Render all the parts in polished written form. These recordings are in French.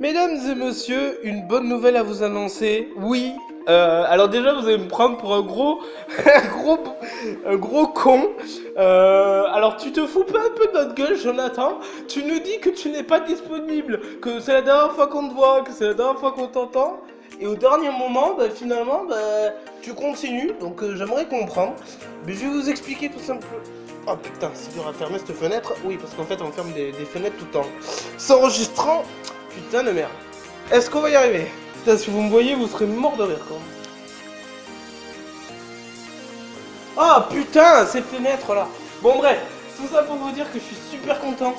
Mesdames et messieurs, une bonne nouvelle à vous annoncer. Oui, alors déjà vous allez me prendre pour un gros, un gros con. Alors tu te fous pas un peu de notre gueule, Jonathan? Tu nous dis que tu n'es pas disponible, que c'est la dernière fois qu'on te voit, que c'est la dernière fois qu'on t'entend. Et au dernier moment, finalement, tu continues. Donc j'aimerais comprendre. Mais je vais vous expliquer tout simplement. Oh putain, c'est dur à fermer cette fenêtre. Oui, parce qu'en fait on ferme des fenêtres tout le temps. S'enregistrant. Putain de merde. Est-ce qu'on va y arriver? Putain, si vous me voyez, vous serez mort de rire quand même. Ah putain, ces fenêtres là. Bon bref, tout ça pour vous dire que je suis super content.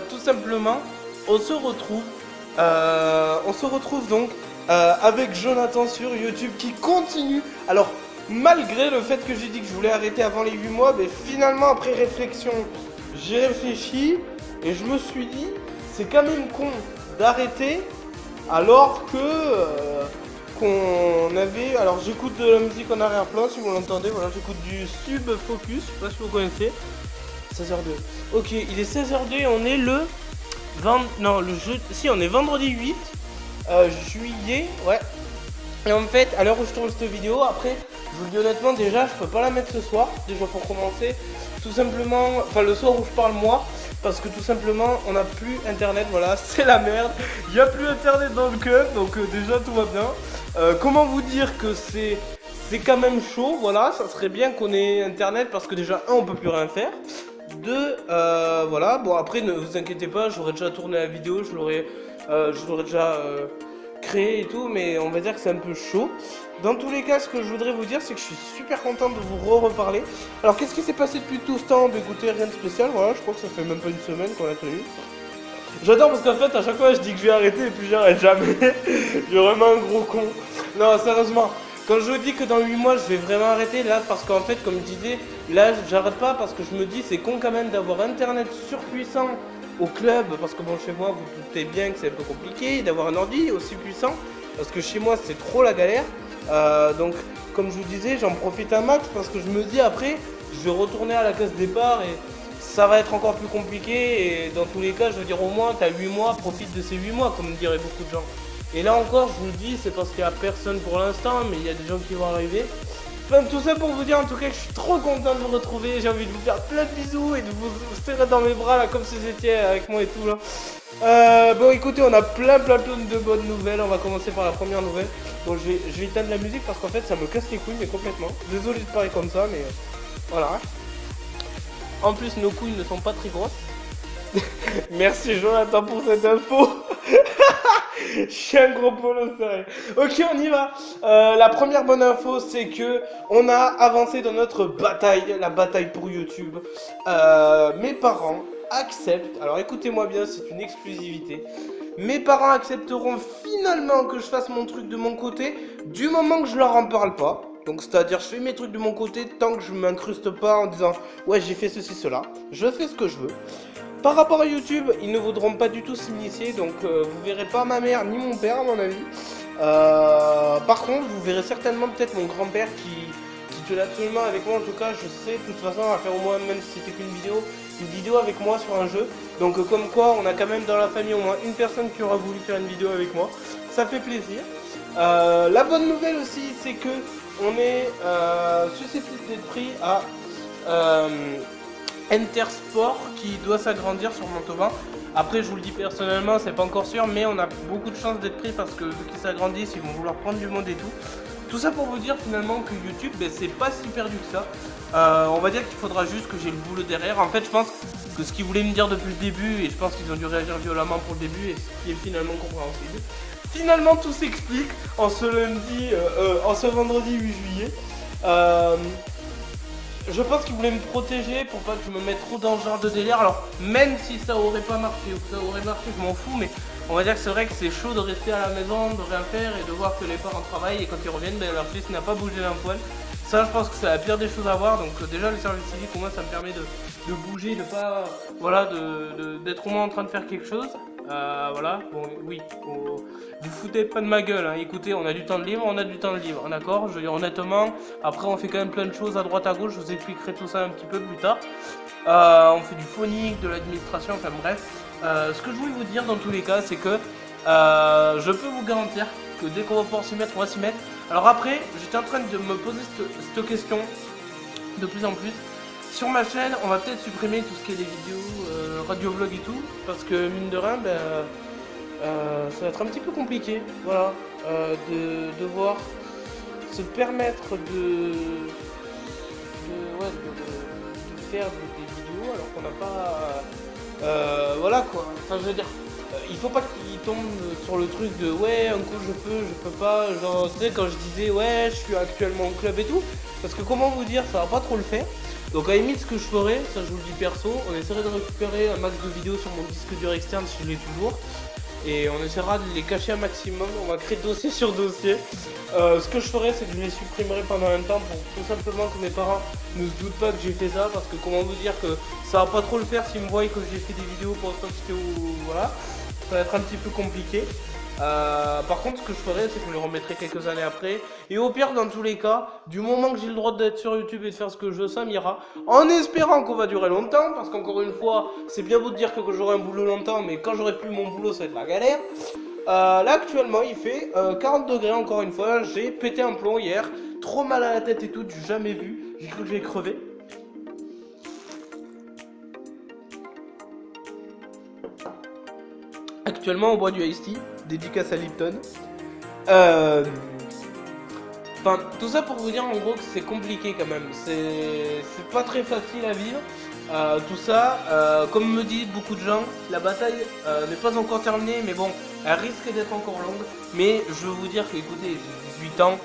Tout simplement, on se retrouve. On se retrouve donc avec Jonathan sur YouTube qui continue. Alors, malgré le fait que j'ai dit que je voulais arrêter avant les 8 mois, mais finalement après réflexion, j'ai réfléchi et je me suis dit, c'est quand même con d'arrêter alors que qu'on avait. Alors j'écoute de la musique en arrière-plan si vous l'entendez, voilà, j'écoute du Sub Focus, je sais pas si vous connaissez. 16h02. Ok, il est 16h02 et on est le 20. Non, le jeu. Si, on est vendredi 8 juillet, ouais. Et en fait, à l'heure où je tourne cette vidéo, après, je vous le dis honnêtement, déjà, je peux pas la mettre ce soir, déjà pour commencer. Tout simplement, enfin le soir où je parle moi, parce que tout simplement, on n'a plus internet, voilà, c'est la merde. Il n'y a plus internet dans le club, donc déjà tout va bien. Comment vous dire que c'est quand même chaud, voilà, ça serait bien qu'on ait internet parce que déjà, un, on peut plus rien faire. Deux, voilà, bon après, ne vous inquiétez pas, j'aurais déjà tourné la vidéo, je l'aurais déjà créé et tout, mais on va dire que c'est un peu chaud. Dans tous les cas, ce que je voudrais vous dire, c'est que je suis super content de vous reparler. Alors, qu'est-ce qui s'est passé depuis tout ce temps? Écoutez, rien de spécial, voilà, je crois que ça fait même pas une semaine qu'on l'a tenu. J'adore parce qu'en fait, à chaque fois, je dis que je vais arrêter et puis j'arrête jamais. Je suis vraiment un gros con. Non, sérieusement, quand je vous dis que dans 8 mois, je vais vraiment arrêter, là, parce qu'en fait, comme je disais, là, j'arrête pas parce que je me dis, c'est con quand même d'avoir internet surpuissant au club, parce que bon, chez moi, vous doutez bien que c'est un peu compliqué, d'avoir un ordi aussi puissant, parce que chez moi, c'est trop la galère. Donc, comme je vous disais, j'en profite un max parce que je me dis après, je vais retourner à la case départ et ça va être encore plus compliqué. Et dans tous les cas, je veux dire, au moins, t'as 8 mois, profite de ces 8 mois, comme diraient beaucoup de gens. Et là encore, je vous le dis, c'est parce qu'il n'y a personne pour l'instant, mais il y a des gens qui vont arriver. Enfin, tout ça pour vous dire en tout cas que je suis trop content de vous retrouver. J'ai envie de vous faire plein de bisous et de vous serrer dans mes bras là comme si vous étiez avec moi et tout là. Bon écoutez, on a plein de bonnes nouvelles. On va commencer par la première nouvelle. Bon, je vais éteindre la musique parce qu'en fait ça me casse les couilles mais complètement. Désolé de parler comme ça mais voilà. En plus nos couilles ne sont pas très grosses. Merci Jonathan pour cette info. Je suis un gros polo sérieux. Ok, on y va. La première bonne info, c'est que on a avancé dans notre bataille, la bataille pour YouTube. Mes parents acceptent. Alors écoutez-moi bien, c'est une exclusivité. Mes parents accepteront finalement que je fasse mon truc de mon côté, du moment que je leur en parle pas. Donc c'est-à-dire je fais mes trucs de mon côté tant que je m'incruste pas en disant ouais j'ai fait ceci cela. Je fais ce que je veux. Par rapport à YouTube, ils ne voudront pas du tout s'initier, donc vous verrez pas ma mère ni mon père à mon avis. Par contre, vous verrez certainement peut-être mon grand-père qui tenait absolument avec moi. En tout cas, je sais, de toute façon, on va faire au moins, même si c'était qu'une vidéo avec moi sur un jeu. Donc comme quoi, on a quand même dans la famille au moins une personne qui aura voulu faire une vidéo avec moi. Ça fait plaisir. La bonne nouvelle aussi, c'est que on est susceptible d'être pris à Intersport qui doit s'agrandir sur Montauban. Après, je vous le dis personnellement, c'est pas encore sûr, mais on a beaucoup de chances d'être pris parce que vu qu'ils s'agrandissent, ils vont vouloir prendre du monde et tout. Tout ça pour vous dire finalement que YouTube, c'est pas si perdu que ça. On va dire qu'il faudra juste que j'ai le boulot derrière. En fait, je pense que ce qu'ils voulaient me dire depuis le début, et je pense qu'ils ont dû réagir violemment pour le début, et ce qui est finalement compréhensible. Finalement, tout s'explique en ce lundi, en ce vendredi 8 juillet. Je pense qu'ils voulaient me protéger pour pas que je me mette trop dans ce genre de délire. Alors, même si ça aurait pas marché ou que ça aurait marché, je m'en fous. Mais on va dire que c'est vrai que c'est chaud de rester à la maison, de rien faire et de voir que les parents travaillent. Et quand ils reviennent, leur fils n'a pas bougé d'un poil. Ça, je pense que c'est la pire des choses à voir. Donc, déjà, le service civique, au moins, ça me permet de bouger, de pas. Voilà, d'être au moins en train de faire quelque chose. Voilà, bon, oui, vous foutez pas de ma gueule, hein. Écoutez, on a du temps de libre, d'accord. Je veux dire honnêtement, après on fait quand même plein de choses à droite à gauche, je vous expliquerai tout ça un petit peu plus tard. On fait du phonique, de l'administration, enfin bref. Ce que je voulais vous dire dans tous les cas, c'est que Je peux vous garantir que dès qu'on va pouvoir s'y mettre, on va s'y mettre. Alors après, j'étais en train de me poser cette question de plus en plus. Sur ma chaîne, on va peut-être supprimer tout ce qui est les vidéos, radio-vlog et tout, parce que mine de rien, ça va être un petit peu compliqué, voilà, de devoir se permettre de faire des vidéos alors qu'on n'a pas, voilà quoi. Enfin, je veux dire, il faut pas qu'il tombe sur le truc de ouais, un coup je peux pas, genre tu sais quand je disais ouais, je suis actuellement au club et tout, parce que comment vous dire, ça va pas trop le faire. Donc à la limite, ce que je ferais, ça je vous le dis perso, on essaierait de récupérer un max de vidéos sur mon disque dur externe si je l'ai toujours. Et on essaiera de les cacher un maximum, on va créer dossier sur dossier. Ce que je ferais, c'est que je les supprimerai pendant un temps pour tout simplement que mes parents ne se doutent pas que j'ai fait ça. Parce que comment vous dire que ça va pas trop le faire s'ils me voient que j'ai fait des vidéos pour l'instant que voilà. Ça va être un petit peu compliqué. Par contre, ce que je ferais, c'est que je le remettrai quelques années après. Et au pire, dans tous les cas, du moment que j'ai le droit d'être sur YouTube et de faire ce que je veux, ça m'ira. En espérant qu'on va durer longtemps, parce qu'encore une fois, c'est bien beau de dire que j'aurai un boulot longtemps, mais quand j'aurai plus mon boulot, ça va être la galère. Là, actuellement, il fait 40 degrés, encore une fois. J'ai pété un plomb hier. Trop mal à la tête et tout, du jamais vu. J'ai cru que j'allais crever. Actuellement, on boit du iced tea, dédicace à Lipton. Enfin, tout ça pour vous dire en gros que c'est compliqué quand même. C'est pas très facile à vivre. Tout ça, comme me disent beaucoup de gens, la bataille n'est pas encore terminée, mais bon, elle risque d'être encore longue. Mais je veux vous dire que, écoutez, j'ai 18 ans.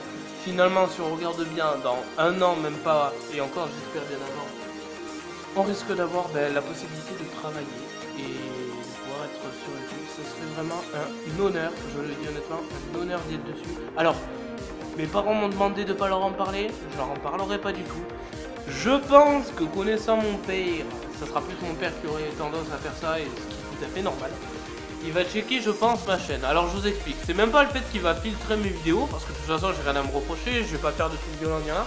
Finalement, si on regarde bien, dans un an, même pas, et encore, j'espère bien avant, on risque d'avoir la possibilité de travailler et être sur YouTube. Ce serait vraiment un honneur, je le dis honnêtement, un honneur d'être dessus. Alors, mes parents m'ont demandé de ne pas leur en parler, je leur en parlerai pas du tout. Je pense que connaissant mon père, ça sera plus mon père qui aurait tendance à faire ça, et ce qui est tout à fait normal. Il va checker, je pense, ma chaîne. Alors je vous explique, c'est même pas le fait qu'il va filtrer mes vidéos, parce que de toute façon j'ai rien à me reprocher, je vais pas faire de trucs violents ni rien.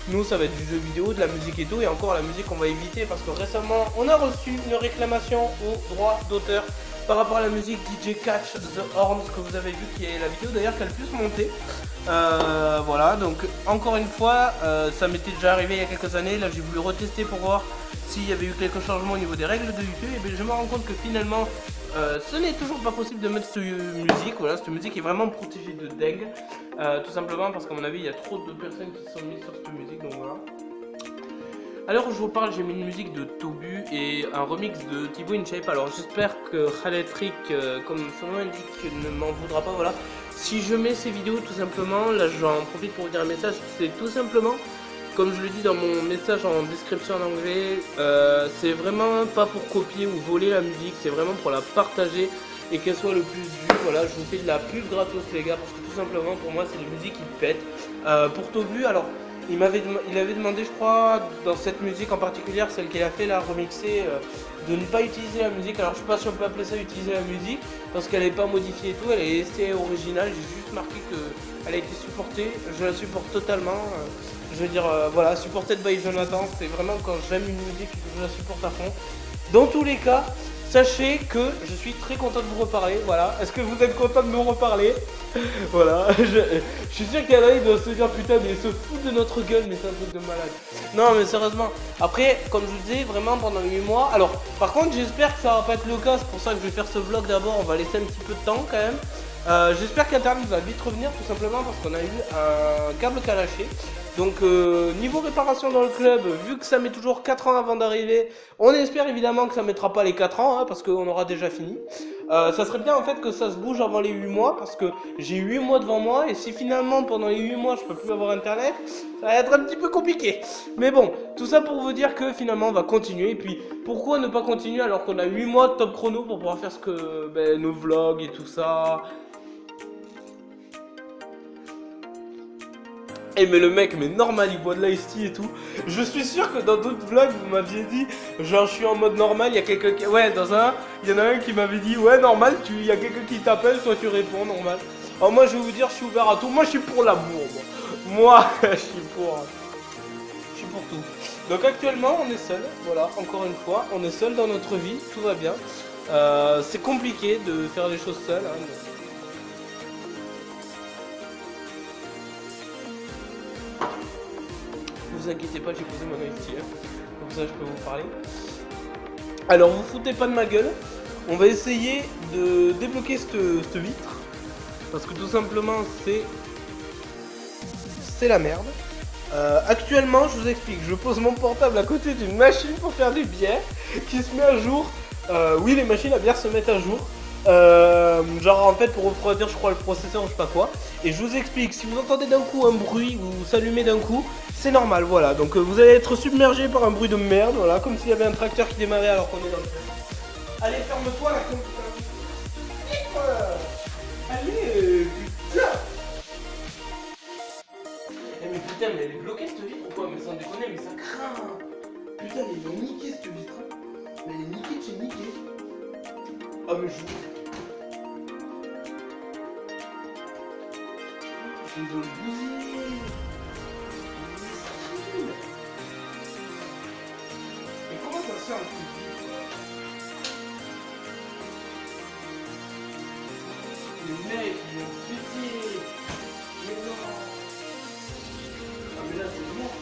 Nous ça va être du jeu vidéo, de la musique et tout, et encore la musique on va éviter parce que récemment on a reçu une réclamation au droit d'auteur par rapport à la musique DJ Catch the Horns que vous avez vu, qui est la vidéo d'ailleurs qui a le plus monté. Voilà, donc encore une fois, ça m'était déjà arrivé il y a quelques années, là j'ai voulu retester pour voir s'il y avait eu quelques changements au niveau des règles de YouTube, et bien je me rends compte que finalement ce n'est toujours pas possible de mettre cette musique. Voilà, cette musique est vraiment protégée de dingue, tout simplement parce qu'à mon avis il y a trop de personnes qui se sont mises sur cette musique, donc voilà. À l'heure où je vous parle, j'ai mis une musique de Tobu et un remix de Thibaut InShape. Alors j'espère que Khaled Freak, comme son nom indique, ne m'en voudra pas. Voilà. Si je mets ces vidéos, tout simplement, là j'en profite pour vous dire un message, c'est tout simplement, comme je le dis dans mon message en description en anglais, c'est vraiment pas pour copier ou voler la musique, c'est vraiment pour la partager et qu'elle soit le plus vue. Voilà, je vous fais de la pub gratos les gars, parce que tout simplement pour moi c'est une musique qui pète. Pour Tobu, alors il avait demandé, je crois, dans cette musique en particulier, celle qu'il a fait là, remixée, de ne pas utiliser la musique. Alors je sais pas si on peut appeler ça utiliser la musique, parce qu'elle n'est pas modifiée et tout, elle est restée originale. J'ai juste marqué qu'elle a été supportée, je la supporte totalement. Je veux dire, voilà, supported by Jonathan, c'est vraiment quand j'aime une musique que je la supporte à fond. Dans tous les cas, sachez que je suis très content de vous reparler, voilà. Est-ce que vous êtes content de me reparler? Voilà, je suis sûr qu'il y en a qui doivent se dire putain mais ils se foutent de notre gueule, mais c'est un truc de malade. Non mais sérieusement, après comme je vous disais, vraiment pendant 8 mois, alors par contre j'espère que ça va pas être le cas, c'est pour ça que je vais faire ce vlog d'abord, on va laisser un petit peu de temps quand même. J'espère qu'Internet va vite revenir, tout simplement parce qu'on a eu un câble qui a lâché. Donc niveau réparation dans le club, vu que ça met toujours 4 ans avant d'arriver, on espère évidemment que ça mettra pas les 4 ans, hein, parce qu'on aura déjà fini. Ça serait bien en fait que ça se bouge avant les 8 mois, parce que j'ai 8 mois devant moi, et si finalement pendant les 8 mois je peux plus avoir internet, ça va être un petit peu compliqué. Mais bon, tout ça pour vous dire que finalement on va continuer, et puis pourquoi ne pas continuer alors qu'on a 8 mois de top chrono pour pouvoir faire ce que nos vlogs et tout ça. Eh mais le mec, mais normal, il boit de l'ice tea et tout. Je suis sûr que dans d'autres vlogs, vous m'aviez dit, genre je suis en mode normal, il y a quelqu'un qui... Ouais, dans un, il y en a un qui m'avait dit, ouais normal, il y a quelqu'un qui t'appelle, soit tu réponds, normal. Alors moi je vais vous dire, je suis ouvert à tout. Moi je suis pour l'amour, moi. Je suis pour tout. Donc actuellement, on est seul, voilà, encore une fois, on est seul dans notre vie, tout va bien. C'est compliqué de faire les choses seul, hein, vous inquiétez pas, j'ai posé mon ici, hein. Comme ça je peux vous parler. Alors vous foutez pas de ma gueule. On va essayer de débloquer cette vitre. Parce que tout simplement c'est la merde. Actuellement, je vous explique, je pose mon portable à côté d'une machine pour faire des bières qui se met à jour. Oui, les machines à bière se mettent à jour. Genre en fait pour refroidir je crois le processeur ou je sais pas quoi. Et je vous explique, si vous entendez d'un coup un bruit ou vous s'allumez d'un coup, c'est normal, voilà. Donc vous allez être submergé par un bruit de merde, voilà, comme s'il y avait un tracteur qui démarrait alors qu'on est dans le feu. Allez, ferme-toi la computer. Allez, putain. Eh mais putain, mais elle est bloquée cette vitre ou quoi? Mais sans déconner, mais ça craint. Putain, mais ils ont niqué cette vitre. Mais elle est niquée de chez niquée. Ah mais je... Ils ont bousillé. Mais comment ça se fait un coup de vitre? Les mecs, ils ont pété. Mais non. Ah mais là c'est mort.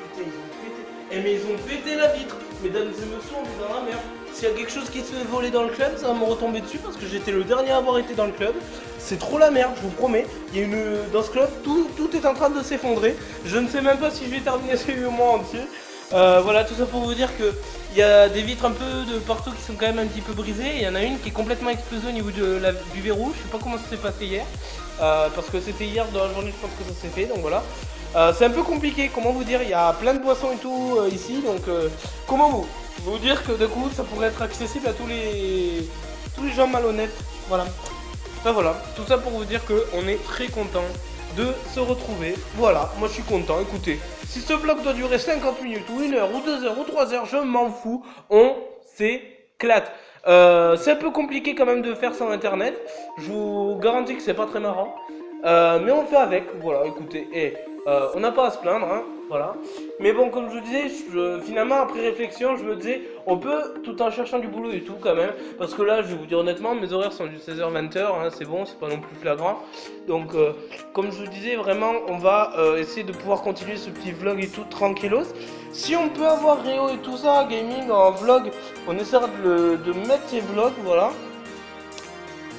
Putain, ils ont pété. Eh mais ils ont pété la vitre. Mesdames et messieurs, on est dans la merde. S'il y a quelque chose qui se fait voler dans le club, ça va me retomber dessus parce que j'étais le dernier à avoir été dans le club. C'est trop la merde, je vous promets. Il y a dans ce club, tout est en train de s'effondrer. Je ne sais même pas si je vais terminer ce mois entier. Voilà, tout ça pour vous dire que il y a des vitres un peu de partout qui sont quand même un petit peu brisées. Il y en a une qui est complètement explosée au niveau du verrou. Je sais pas comment ça s'est passé hier. Parce que c'était hier dans la journée, je pense que ça s'est fait, donc voilà. C'est un peu compliqué, comment vous dire, il y a plein de boissons et tout ici, donc comment vous dire que du coup ça pourrait être accessible à tous les gens malhonnêtes, voilà. Enfin voilà, tout ça pour vous dire qu'on est très content de se retrouver, voilà, moi je suis content, écoutez, si ce vlog doit durer 50 minutes ou 1 heure ou 2 heures ou 3 heures, je m'en fous, on s'éclate. C'est un peu compliqué quand même de faire sans internet, je vous garantis que c'est pas très marrant, mais on fait avec, voilà, écoutez, et on n'a pas à se plaindre, hein, voilà. Mais bon, comme je vous disais, finalement, après réflexion, je me disais, on peut, tout en cherchant du boulot et tout, quand même, parce que là, je vais vous dire honnêtement, mes horaires sont du 16h-20h, hein, c'est bon, c'est pas non plus flagrant. Donc, comme je vous disais, vraiment, on va essayer de pouvoir continuer ce petit vlog et tout, tranquillos. Si on peut avoir Réo et tout ça, gaming, en vlog, on essaiera de mettre ces vlogs, voilà.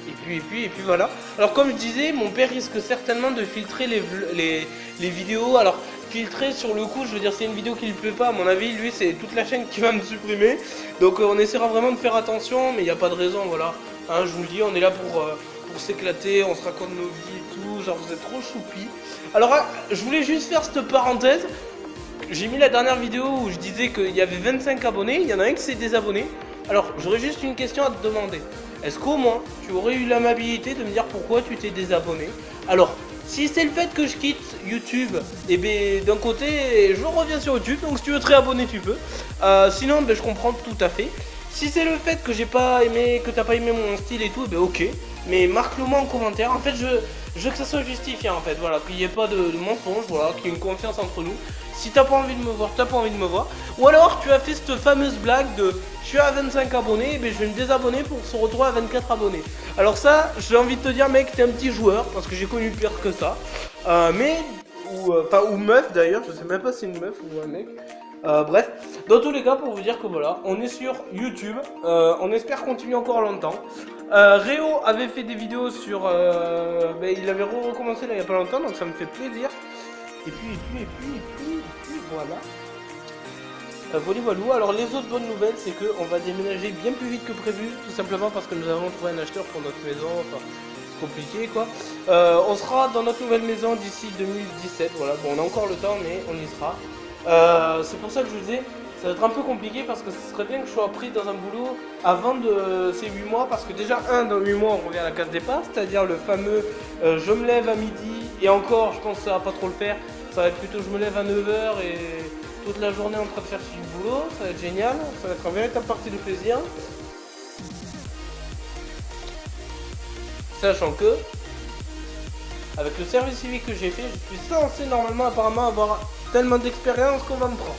Et puis voilà. Alors comme je disais, mon père risque certainement de filtrer les vidéos. Alors filtrer sur le coup, je veux dire, c'est une vidéo qui ne plaît pas, à mon avis, lui c'est toute la chaîne qui va me supprimer. Donc on essaiera vraiment de faire attention, mais il n'y a pas de raison, voilà. Hein, je vous le dis, on est là pour s'éclater, on se raconte nos vies et tout, genre vous êtes trop choupi. Alors je voulais juste faire cette parenthèse. J'ai mis la dernière vidéo où je disais qu'il y avait 25 abonnés, il y en a un qui s'est désabonné. Alors j'aurais juste une question à te demander. Est-ce qu'au moins tu aurais eu l'amabilité de me dire pourquoi tu t'es désabonné? Alors, si c'est le fait que je quitte YouTube, et bien d'un côté je reviens sur YouTube, donc si tu veux te réabonner tu peux. Sinon ben, je comprends tout à fait. Si c'est le fait que j'ai pas aimé, que t'as pas aimé mon style et tout, ben ok. Mais marque-le moi en commentaire. En fait je veux que ça soit justifié en fait, voilà, qu'il n'y ait pas de mensonge, voilà, qu'il y ait une confiance entre nous. Si t'as pas envie de me voir, t'as pas envie de me voir. Ou alors tu as fait cette fameuse blague de je suis à 25 abonnés, ben, je vais me désabonner pour se retrouver à 24 abonnés. Alors ça, j'ai envie de te dire mec, t'es un petit joueur, parce que j'ai connu pire que ça. Ou meuf d'ailleurs, je sais même pas si c'est une meuf ou un mec. Bref, dans tous les cas, pour vous dire que voilà, on est sur YouTube, on espère continuer encore longtemps. Réo avait fait des vidéos sur... il avait recommencé là il y a pas longtemps, donc ça me fait plaisir. Et puis, voilà. Voilà. Alors les autres bonnes nouvelles, c'est qu'on va déménager bien plus vite que prévu, tout simplement parce que nous avons trouvé un acheteur pour notre maison, enfin... compliqué quoi. On sera dans notre nouvelle maison d'ici 2017, voilà, bon on a encore le temps mais on y sera. C'est pour ça que je vous disais, ça va être un peu compliqué parce que ce serait bien que je sois pris dans un boulot avant de ces 8 mois, parce que déjà dans 8 mois on revient à la case départ, c'est-à-dire le fameux je me lève à midi, et encore je pense que ça va pas trop le faire, ça va être plutôt je me lève à 9h et toute la journée en train de faire du boulot, ça va être génial, ça va être un véritable partie de plaisir. Sachant que, avec le service civique que j'ai fait, je suis censé normalement apparemment avoir tellement d'expérience qu'on va me prendre.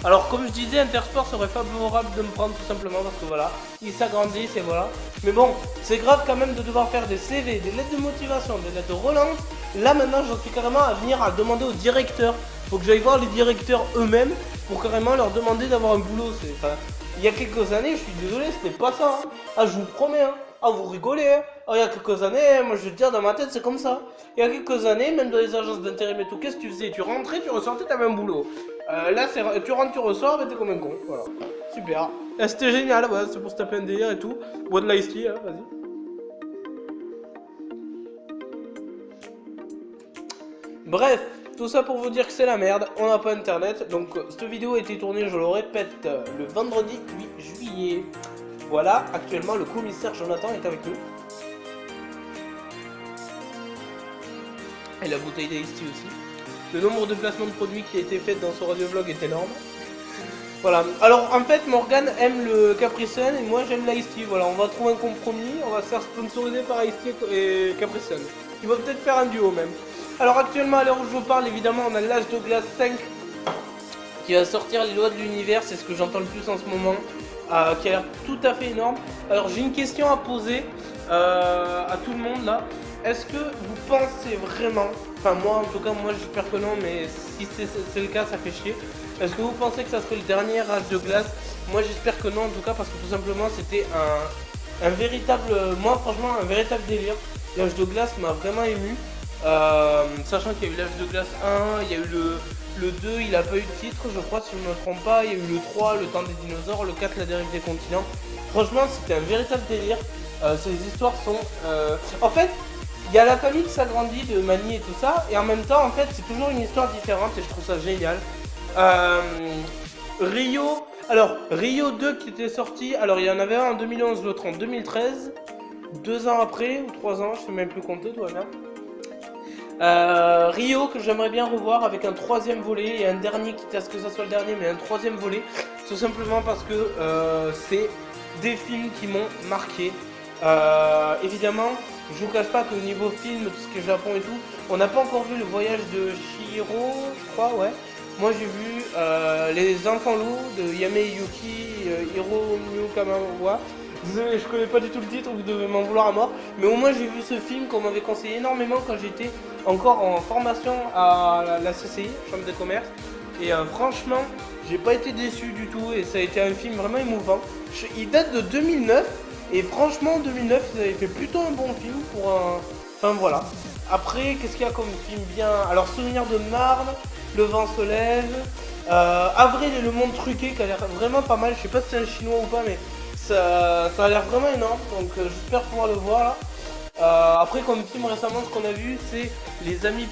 Alors comme je disais, Intersport serait favorable de me prendre tout simplement parce que voilà, ils s'agrandissent et voilà. Mais bon, c'est grave quand même de devoir faire des CV, des lettres de motivation, des lettres de relance Là maintenant j'en suis carrément à venir à demander aux directeurs. Faut que j'aille voir les directeurs eux-mêmes pour carrément leur demander d'avoir un boulot. Il y a quelques années, je suis désolé, c'était pas ça. Hein. Ah, je vous promets. Hein. Ah, vous rigolez. Hein. Ah, il y a quelques années, moi je veux te dire, dans ma tête, c'est comme ça. Il y a quelques années, même dans les agences d'intérim et tout, qu'est-ce que tu faisais? Tu rentrais, tu ressortais, t'avais un boulot. Là, tu rentres, tu ressors, mais t'es comme un con. Voilà. Super. C'était génial, ouais, c'est pour se taper un délire et tout. Bois de l'ice tea, hein, vas-y. Bref, tout ça pour vous dire que c'est la merde, on n'a pas internet, donc cette vidéo a été tournée, je le répète, le vendredi 8 juillet. Voilà, actuellement le commissaire Jonathan est avec nous. Et la bouteille d'Ice Tea aussi. Le nombre de placements de produits qui a été fait dans ce radiovlog est énorme. Voilà, alors en fait Morgane aime le Capri Sun et moi j'aime l'Ice Tea. Voilà, on va trouver un compromis, on va se faire sponsoriser par Ice Tea et Capri Sun. Il va peut-être faire un duo même. Alors actuellement à l'heure où je vous parle, évidemment on a l'Âge de Glace 5 qui va sortir les lois de l'univers, c'est ce que j'entends le plus en ce moment, qui a l'air tout à fait énorme. Alors j'ai une question à poser à tout le monde là. Est-ce que vous pensez vraiment, enfin moi en tout cas, moi j'espère que non, mais si c'est le cas ça fait chier. Est-ce que vous pensez que ça serait le dernier Âge de Glace? Moi j'espère que non en tout cas, parce que tout simplement c'était un véritable, moi franchement un véritable délire. L'Âge de Glace m'a vraiment ému. Sachant qu'il y a eu l'Âge de Glace 1, il y a eu le 2, il a pas eu de titre je crois si je ne me trompe pas, il y a eu le 3, le temps des dinosaures, le 4, la dérive des continents. Franchement c'était un véritable délire, ces histoires sont... En fait, il y a la famille qui s'agrandit de Mani et tout ça, et en même temps en fait c'est toujours une histoire différente et je trouve ça génial. Rio, alors Rio 2 qui était sorti, alors il y en avait un en 2011, l'autre en 2013, 2 ans après, ou 3 ans, je sais même plus compter, toi là. Rio que j'aimerais bien revoir avec un troisième volet et un dernier, quitte à ce que ça soit le dernier, mais un troisième volet, tout simplement parce que c'est des films qui m'ont marqué. Évidemment, je vous cache pas qu'au niveau film, tout ce qui est Japon et tout, on n'a pas encore vu le voyage de Chihiro, je crois, ouais. Moi j'ai vu Les Enfants Loups de Yameyuki Hiromu Kamawa. Désolé, je connais pas du tout le titre, vous devez m'en vouloir à mort. Mais au moins j'ai vu ce film qu'on m'avait conseillé énormément quand j'étais encore en formation à la CCI, Chambre de commerce. Et franchement, j'ai pas été déçu du tout et ça a été un film vraiment émouvant. Il date de 2009 et franchement en 2009 ils avaient fait plutôt un bon film pour un... Enfin voilà. Après, qu'est-ce qu'il y a comme film bien? Alors Souvenir de Marne, Le vent se lève, Avril et le monde truqué qui a l'air vraiment pas mal. Je sais pas si c'est un chinois ou pas, mais ça a l'air vraiment énorme, donc j'espère pouvoir le voir là. Après comme film récemment, ce qu'on a vu c'est Les Amis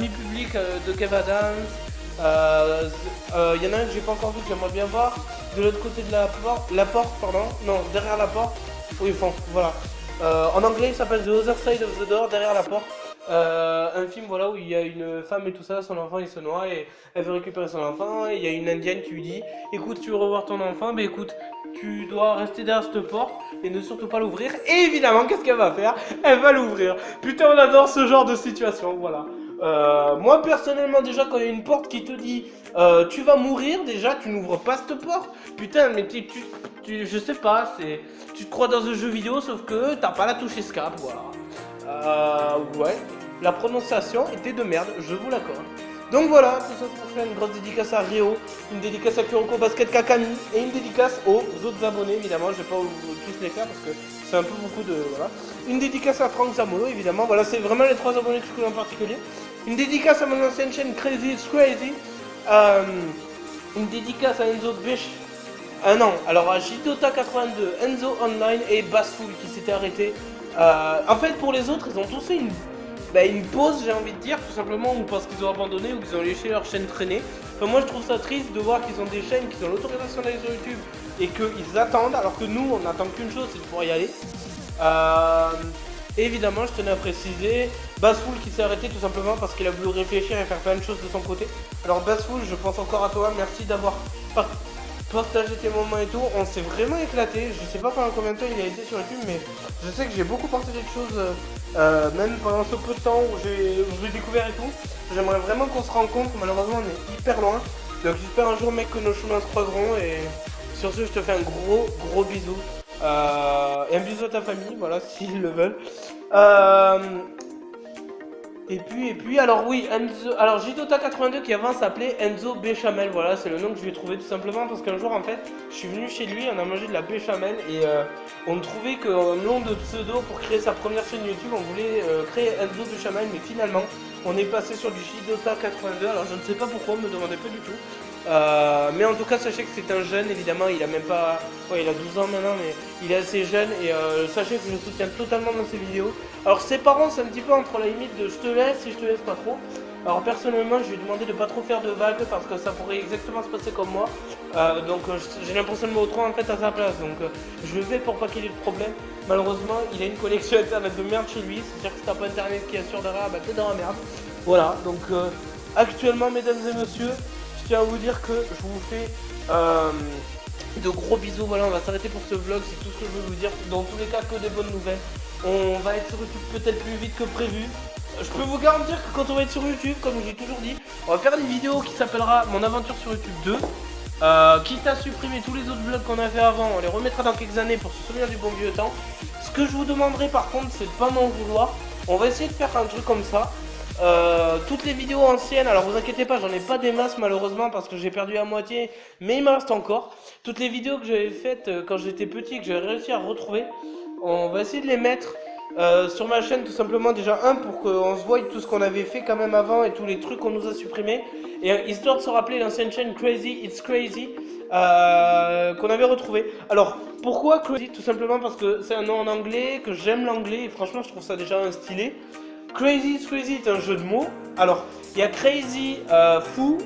Publics de Kev Adams. Y en a un que j'ai pas encore vu que j'aimerais bien voir. De l'autre côté de la porte, pardon, non, derrière la porte. Oui, enfin, voilà. En anglais il s'appelle The Other Side of the Door, derrière la porte. Un film voilà où il y a une femme et tout ça, son enfant il se noie et elle veut récupérer son enfant et il y a une indienne qui lui dit écoute, tu veux revoir ton enfant, mais écoute, tu dois rester derrière cette porte et ne surtout pas l'ouvrir. Et évidemment, qu'est-ce qu'elle va faire? Elle va l'ouvrir. Putain, on adore ce genre de situation, voilà. Moi personnellement déjà quand il y a une porte qui te dit tu vas mourir, déjà tu n'ouvres pas cette porte. Putain mais je sais pas, tu te crois dans un jeu vidéo sauf que t'as pas la touche escape, voilà. Ouais, la prononciation était de merde, je vous l'accorde. Donc voilà, tout ça pour faire une grosse dédicace à Rio, une dédicace à Kuroko Basket Kakami et une dédicace aux autres abonnés évidemment, je vais pas tous les faire parce que c'est un peu beaucoup de... Voilà. Une dédicace à Franck Zamolo évidemment, voilà c'est vraiment les 3 abonnés que je connais en particulier. Une dédicace à mon ancienne chaîne Crazy It's Crazy. Une dédicace à Enzo Bish. Non, alors à Jitota82, Enzo Online et Bassful qui s'était arrêté. En fait pour les autres ils ont tous fait une pause, j'ai envie de dire, tout simplement, ou parce qu'ils ont abandonné ou qu'ils ont laissé leur chaîne traîner. Enfin, moi je trouve ça triste de voir qu'ils ont des chaînes qui ont l'autorisation d'aller sur YouTube et qu'ils attendent, alors que nous on n'attend qu'une chose, c'est de pouvoir y aller. Et évidemment je tenais à préciser, Bassful qui s'est arrêté tout simplement parce qu'il a voulu réfléchir et faire plein de choses de son côté. Alors Bassful, je pense encore à toi, merci d'avoir partagé tes moments et tout, on s'est vraiment éclaté. Je sais pas pendant combien de temps il a été sur YouTube, mais je sais que j'ai beaucoup partagé de choses, même pendant ce peu de temps où j'ai découvert et tout. J'aimerais vraiment qu'on se rencontre, malheureusement on est hyper loin. Donc j'espère un jour mec que nos chemins se croiseront et sur ce je te fais un gros bisou. Et un bisou à ta famille, voilà, s'ils le veulent. Et puis, alors oui, Enzo, alors Jidota82 qui avant s'appelait Enzo Béchamel, voilà, c'est le nom que je lui ai trouvé tout simplement parce qu'un jour en fait, je suis venu chez lui, on a mangé de la béchamel et on trouvait qu'un nom de pseudo pour créer sa première chaîne YouTube, on voulait créer Enzo Béchamel, mais finalement, on est passé sur du Jidota82, alors je ne sais pas pourquoi, me demandez pas du tout. Mais en tout cas, sachez que c'est un jeune, évidemment, il a même pas... Ouais, il a 12 ans maintenant, mais il est assez jeune et sachez que je le soutiens totalement dans ses vidéos. Alors ses parents, c'est un petit peu entre la limite de je te laisse et je te laisse pas trop. Alors personnellement, je lui ai demandé de pas trop faire de vagues parce que ça pourrait exactement se passer comme moi. Donc j'ai l'impression de me retrouver en fait à sa place, donc je le fais pour pas qu'il ait de problème. Malheureusement, il a une connexion internet de merde chez lui, c'est-à-dire que si t'as pas internet qui assure derrière, bah t'es dans la merde. Voilà, donc actuellement, mesdames et messieurs, je tiens à vous dire que je vous fais de gros bisous. Voilà, on va s'arrêter pour ce vlog, c'est tout ce que je veux vous dire. Dans tous les cas, que des bonnes nouvelles. On va être sur YouTube peut-être plus vite que prévu. Je peux vous garantir que quand on va être sur YouTube, comme j'ai toujours dit, on va faire une vidéo qui s'appellera Mon aventure sur YouTube 2. Quitte à supprimer tous les autres vlogs qu'on a fait avant, on les remettra dans quelques années pour se souvenir du bon vieux temps. Ce que je vous demanderai par contre, c'est de pas m'en vouloir. On va essayer de faire un truc comme ça. Toutes les vidéos anciennes, alors vous inquiétez pas, j'en ai pas des masses malheureusement parce que j'ai perdu à moitié, mais il me reste encore. Toutes les vidéos que j'avais faites quand j'étais petit, que j'ai réussi à retrouver, on va essayer de les mettre sur ma chaîne tout simplement. Déjà pour qu'on se voie tout ce qu'on avait fait quand même avant et tous les trucs qu'on nous a supprimés. Et histoire de se rappeler l'ancienne chaîne Crazy It's Crazy qu'on avait retrouvé. Alors pourquoi Crazy? Tout simplement parce que c'est un nom en anglais, que j'aime l'anglais et franchement je trouve ça déjà stylé. Crazy It's Crazy est un jeu de mots. Alors il y a Crazy fou,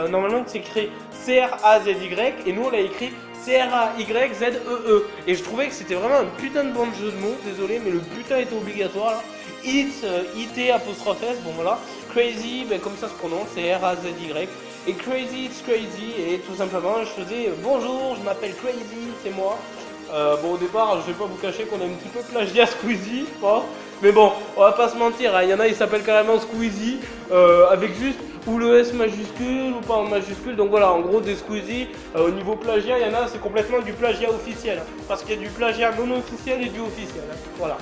normalement c'est écrit C-R-A-Z-Y et nous on l'a écrit C-R-A-Y-Z-E-E. Et je trouvais que c'était vraiment un putain de bon jeu de mots, désolé, mais le putain était obligatoire là. It's, I-T apostrophe S, bon voilà. Crazy, ben, comme ça se prononce, c'est R-A-Z-Y. Et Crazy It's Crazy, et tout simplement je faisais bonjour, je m'appelle Crazy, c'est moi. Bon au départ, je vais pas vous cacher qu'on a un petit peu plagiat Squeezie, pas. Mais bon, on va pas se mentir, hein. Il y en a, ils s'appellent carrément Squeezie, avec juste ou le S majuscule ou pas en majuscule. Donc voilà, en gros des Squeezie, au niveau plagiat, il y en a, c'est complètement du plagiat officiel. Hein, parce qu'il y a du plagiat non officiel et du officiel. Hein, voilà.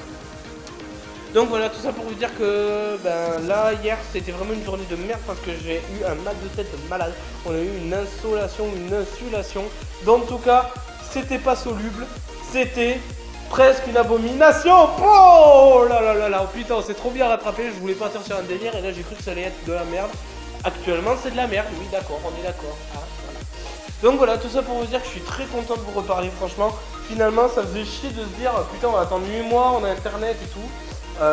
Donc voilà, tout ça pour vous dire que ben là, hier, c'était vraiment une journée de merde parce que j'ai eu un mal de tête de malade. On a eu une insolation, une insulation. Donc en tout cas, c'était pas soluble, c'était presque une abomination. Oh là là là là, oh putain, on s'est trop bien rattrapé, je voulais partir sur un délire et là j'ai cru que ça allait être de la merde. Actuellement c'est de la merde, oui d'accord, on est d'accord. Ah, voilà. Donc voilà, tout ça pour vous dire que je suis très content de vous reparler, franchement. Finalement ça faisait chier de se dire, putain on va attendre 8 mois, on a internet et tout.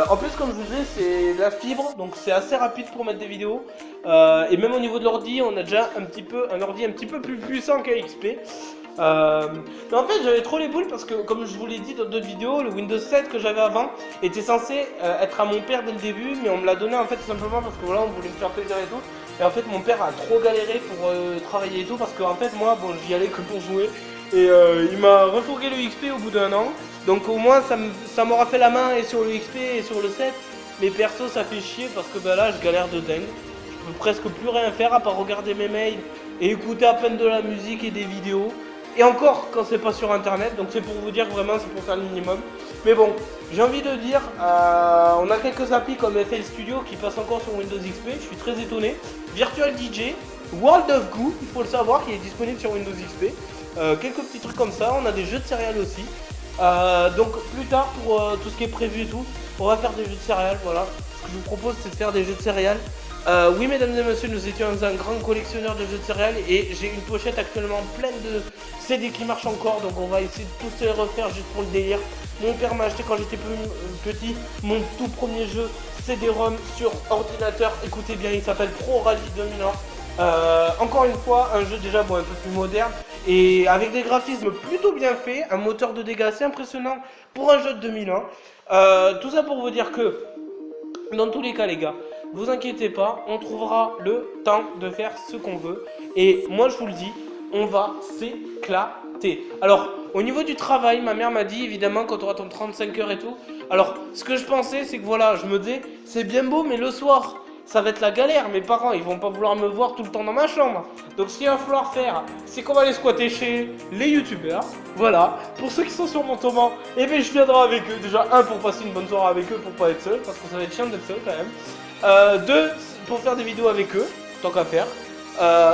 En plus comme je vous disais c'est la fibre, donc c'est assez rapide pour mettre des vidéos. Et même au niveau de l'ordi, on a déjà un ordi un petit peu plus puissant qu'AXP. Mais en fait j'avais trop les boules parce que comme je vous l'ai dit dans d'autres vidéos, le Windows 7 que j'avais avant était censé être à mon père dès le début, mais on me l'a donné en fait tout simplement parce que voilà on voulait me faire plaisir et tout. Et en fait mon père a trop galéré pour travailler et tout parce qu'en fait moi bon j'y allais que pour jouer. Et il m'a refourgué le XP au bout d'un an. Donc au moins ça m'aura fait la main et sur le XP et sur le 7. Mais perso ça fait chier parce que bah là je galère de dingue. Je peux presque plus rien faire à part regarder mes mails et écouter à peine de la musique et des vidéos. Et encore quand c'est pas sur internet, donc c'est pour vous dire vraiment, c'est pour faire le minimum. Mais bon, j'ai envie de dire, on a quelques applis comme FL Studio qui passent encore sur Windows XP, je suis très étonné. Virtual DJ, World of Goo, il faut le savoir, qui est disponible sur Windows XP. Quelques petits trucs comme ça, on a des jeux de céréales aussi. Donc plus tard pour tout ce qui est prévu et tout, on va faire des jeux de céréales, voilà. Ce que je vous propose c'est de faire des jeux de céréales. Oui mesdames et messieurs, nous étions un grand collectionneur de jeux de céréales et j'ai une pochette actuellement pleine de CD qui marchent encore, donc on va essayer de tous les refaire juste pour le délire. Mon père m'a acheté quand j'étais petit mon tout premier jeu CD-ROM sur ordinateur, écoutez bien, il s'appelle Pro Rally 2001. Encore une fois, un jeu déjà bon, un peu plus moderne et avec des graphismes plutôt bien faits, un moteur de dégâts assez impressionnant pour un jeu de 2001. Tout ça pour vous dire que dans tous les cas les gars, vous inquiétez pas, on trouvera le temps de faire ce qu'on veut. Et moi je vous le dis, on va s'éclater. Alors, au niveau du travail, ma mère m'a dit évidemment quand tu auras ton 35 heures et tout. Alors, ce que je pensais, c'est que voilà, je me disais, c'est bien beau, mais le soir, ça va être la galère. Mes parents, ils vont pas vouloir me voir tout le temps dans ma chambre. Donc, ce qu'il va falloir faire, c'est qu'on va aller squatter chez les youtubeurs. Voilà, pour ceux qui sont sur mon tournant, et bien je viendrai avec eux. Déjà, pour passer une bonne soirée avec eux, pour pas être seul, parce que ça va être chiant d'être seul quand même. 2, pour faire des vidéos avec eux, tant qu'à faire.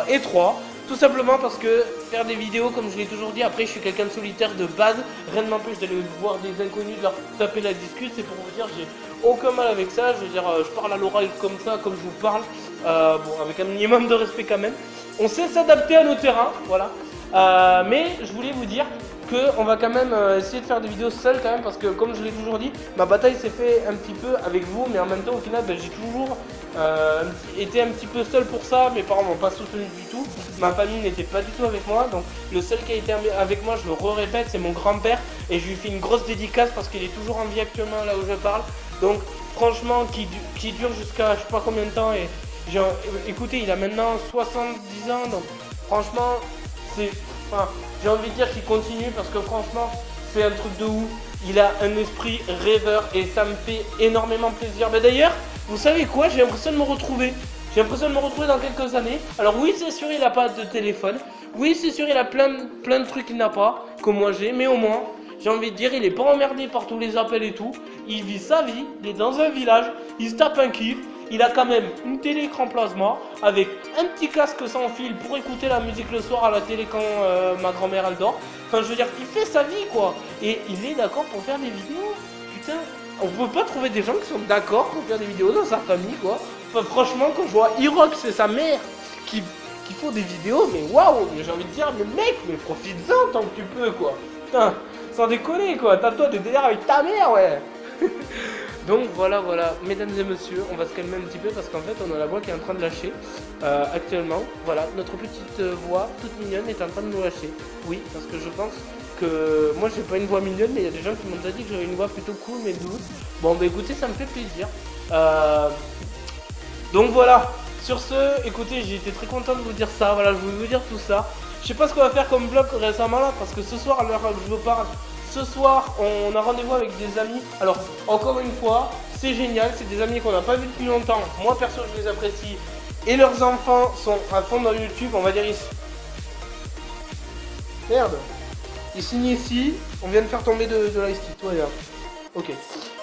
Et 3, tout simplement parce que faire des vidéos, comme je l'ai toujours dit, après je suis quelqu'un de solitaire de base, rien ne m'empêche d'aller voir des inconnus, de leur taper la discute, c'est pour vous dire, j'ai aucun mal avec ça, je veux dire, je parle à l'oral comme ça, comme je vous parle, bon, avec un minimum de respect quand même. On sait s'adapter à nos terrains, voilà. Mais je voulais vous dire qu'on va quand même essayer de faire des vidéos seules quand même, parce que comme je l'ai toujours dit, ma bataille s'est fait un petit peu avec vous, mais en même temps au final j'ai toujours été un petit peu seul pour ça. Mes parents m'ont pas soutenu du tout, ma famille n'était pas du tout avec moi, donc le seul qui a été avec moi, je le répète, c'est mon grand-père, et je lui fais une grosse dédicace parce qu'il est toujours en vie actuellement là où je parle, donc franchement qui dure jusqu'à je sais pas combien de temps, et écoutez, il a maintenant 70 ans, donc franchement c'est... Enfin, j'ai envie de dire qu'il continue parce que franchement, c'est un truc de ouf. Il a un esprit rêveur et ça me fait énormément plaisir. Mais d'ailleurs, vous savez quoi? J'ai l'impression de me retrouver. J'ai l'impression de me retrouver dans quelques années. Alors oui, c'est sûr, il n'a pas de téléphone. Oui, c'est sûr, il a plein de trucs qu'il n'a pas, que moi j'ai. Mais au moins, j'ai envie de dire, il est pas emmerdé par tous les appels et tout. Il vit sa vie, il est dans un village, il se tape un kiff. Il a quand même une télé écran plasma avec un petit casque sans fil pour écouter la musique le soir à la télé quand ma grand-mère elle dort. Enfin, je veux dire, il fait sa vie quoi. Et il est d'accord pour faire des vidéos. Putain, on peut pas trouver des gens qui sont d'accord pour faire des vidéos dans sa famille quoi. Enfin, franchement, quand je vois Irox et sa mère qui font des vidéos, mais waouh, j'ai envie de dire, mais mec, mais profites-en tant que tu peux quoi. Putain, sans déconner quoi. T'as toi des délires avec ta mère, ouais. Donc voilà, mesdames et messieurs, on va se calmer un petit peu parce qu'en fait on a la voix qui est en train de lâcher actuellement. Voilà, notre petite voix toute mignonne est en train de nous lâcher. Oui, parce que je pense que moi j'ai pas une voix mignonne, mais il y a des gens qui m'ont déjà dit que j'avais une voix plutôt cool mais douce. Bon bah écoutez, ça me fait plaisir. Donc voilà, sur ce, écoutez, j'ai été très content de vous dire ça, voilà, je voulais vous dire tout ça. Je sais pas ce qu'on va faire comme vlog récemment là, parce que ce soir, à l'heure où je vous parle, ce soir, on a rendez-vous avec des amis. Alors, encore une fois, c'est génial, c'est des amis qu'on n'a pas vu depuis longtemps. Moi, perso, je les apprécie. Et leurs enfants sont à fond dans YouTube, on va dire ici. Merde. Ils signent ici, on vient de faire tomber de l'ice-tea, toi, regarde. Ok.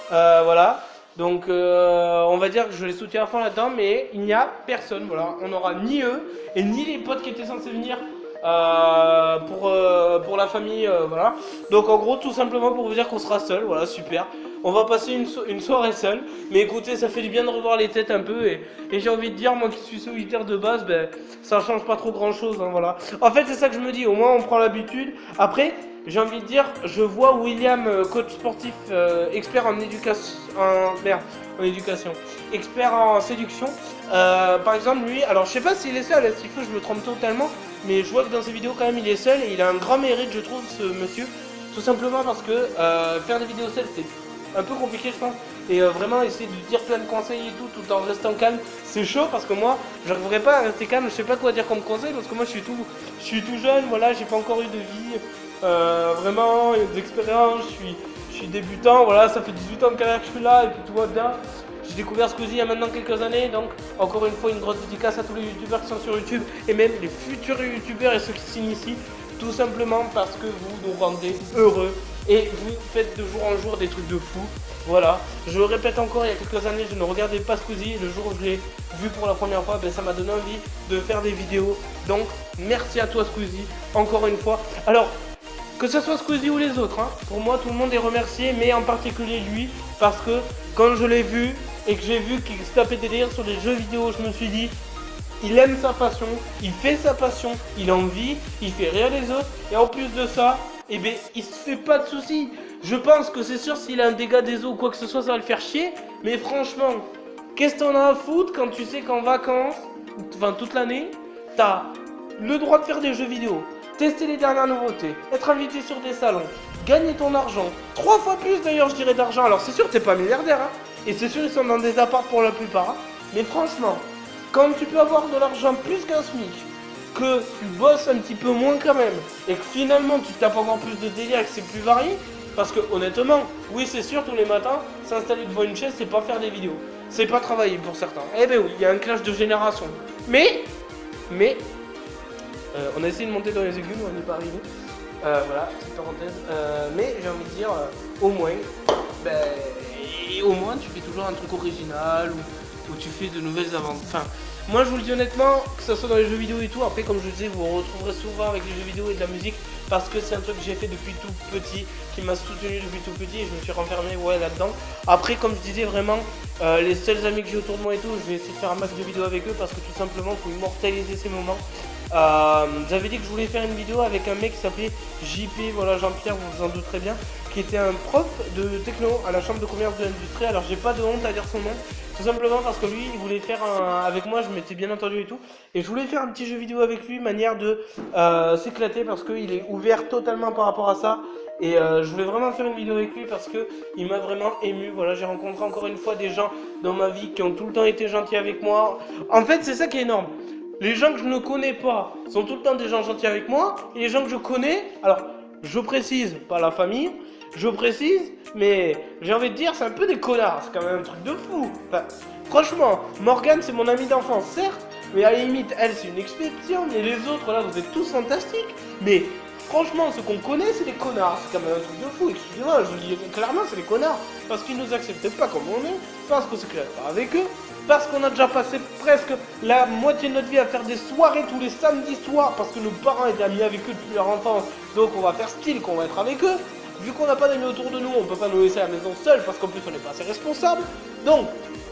Voilà. Donc, on va dire que je les soutiens à fond là-dedans, mais il n'y a personne, voilà. On n'aura ni eux, et ni les potes qui étaient censés venir pour la famille, voilà. Donc en gros, tout simplement pour vous dire qu'on sera seul, voilà, super. On va passer une soirée seule, mais écoutez, ça fait du bien de revoir les têtes un peu, et j'ai envie de dire, moi qui suis solitaire de base, ben, ça change pas trop grand chose, hein, voilà. En fait, c'est ça que je me dis, au moins on prend l'habitude. Après, j'ai envie de dire, je vois William, coach sportif, expert en éducation, en éducation, expert en séduction. Par exemple, lui, alors je sais pas s'il est seul, s'il faut, je me trompe totalement, mais je vois que dans ses vidéos quand même il est seul et il a un grand mérite, je trouve, ce monsieur, tout simplement parce que faire des vidéos seul c'est un peu compliqué, je pense, et vraiment essayer de dire plein de conseils et tout en restant calme, c'est chaud parce que moi j'arriverai pas à rester calme, je sais pas quoi dire comme conseil parce que moi je suis tout jeune, voilà, j'ai pas encore eu de vie vraiment d'expérience, je suis débutant, voilà, ça fait 18 ans de carrière que je suis là et puis tout va bien. J'ai découvert Squeezie il y a maintenant quelques années, donc encore une fois une grosse dédicace à tous les youtubeurs qui sont sur YouTube et même les futurs youtubeurs et ceux qui s'initient, tout simplement parce que vous nous rendez heureux et vous faites de jour en jour des trucs de fou. Voilà, je le répète encore, il y a quelques années je ne regardais pas Squeezie, le jour où je l'ai vu pour la première fois, ben, ça m'a donné envie de faire des vidéos, donc merci à toi Squeezie, encore une fois. Alors, que ce soit Squeezie ou les autres, hein, pour moi tout le monde est remercié, mais en particulier lui, parce que quand je l'ai vu et que j'ai vu qu'il se tapait des délires sur les jeux vidéo, je me suis dit, il aime sa passion, il fait sa passion, il en vit, il fait rire les autres, et en plus de ça, eh ben, il se fait pas de soucis. Je pense que c'est sûr, s'il a un dégât des eaux ou quoi que ce soit, ça va le faire chier, mais franchement, qu'est-ce que t'en as à foutre quand tu sais qu'en vacances, enfin toute l'année, t'as le droit de faire des jeux vidéo, tester les dernières nouveautés, être invité sur des salons, gagner ton argent, 3 fois plus d'ailleurs je dirais d'argent. Alors c'est sûr t'es pas milliardaire hein, et c'est sûr ils sont dans des apparts pour la plupart hein. Mais franchement, quand tu peux avoir de l'argent plus qu'un SMIC, que tu bosses un petit peu moins quand même, et que finalement tu tapes encore plus de délire et que c'est plus varié, parce que honnêtement, oui c'est sûr tous les matins, s'installer devant une chaise c'est pas faire des vidéos, c'est pas travailler pour certains. Eh ben oui, il y a un clash de génération. Mais on a essayé de monter dans les aigus, mais on n'est pas arrivé. Voilà, petite parenthèse. Mais j'ai envie de dire, au moins tu fais toujours un truc original, ou où tu fais de nouvelles aventures. Enfin, moi je vous le dis honnêtement, que ce soit dans les jeux vidéo et tout, après comme je disais, vous retrouverez souvent avec les jeux vidéo et de la musique, parce que c'est un truc que j'ai fait depuis tout petit, qui m'a soutenu depuis tout petit et je me suis renfermé là-dedans. Après comme je disais vraiment, les seuls amis que j'ai autour de moi et tout, je vais essayer de faire un max de vidéos avec eux parce que tout simplement il faut immortaliser ces moments. J'avais dit que je voulais faire une vidéo avec un mec qui s'appelait JP, voilà Jean-Pierre, vous vous en douterez bien, qui était un prof de techno à la chambre de commerce de l'industrie. Alors j'ai pas de honte à dire son nom, tout simplement parce que lui il voulait faire avec moi, je m'étais bien entendu et tout, et je voulais faire un petit jeu vidéo avec lui, manière de s'éclater parce qu'il est ouvert totalement par rapport à ça. Et je voulais vraiment faire une vidéo avec lui parce que il m'a vraiment ému. Voilà, j'ai rencontré encore une fois des gens dans ma vie qui ont tout le temps été gentils avec moi. En fait, c'est ça qui est énorme. Les gens que je ne connais pas sont tout le temps des gens gentils avec moi. Et les gens que je connais, alors je précise, pas la famille, je précise, mais j'ai envie de dire, c'est un peu des connards. C'est quand même un truc de fou. Enfin, franchement, Morgane, c'est mon amie d'enfance, certes, mais à la limite, elle, c'est une exception. Mais les autres, là, vous êtes tous fantastiques. Mais franchement, ceux qu'on connaît, c'est des connards. C'est quand même un truc de fou. Excusez-moi, je vous dis clairement, c'est des connards. Parce qu'ils nous acceptent pas comme on est, parce qu'on s'éclate pas avec eux, parce qu'on a déjà passé presque la moitié de notre vie à faire des soirées tous les samedis soirs, parce que nos parents étaient amis avec eux depuis leur enfance. Donc on va faire style qu'on va être avec eux. Vu qu'on n'a pas d'amis autour de nous, on peut pas nous laisser à la maison seul, parce qu'en plus on n'est pas assez responsable. Donc,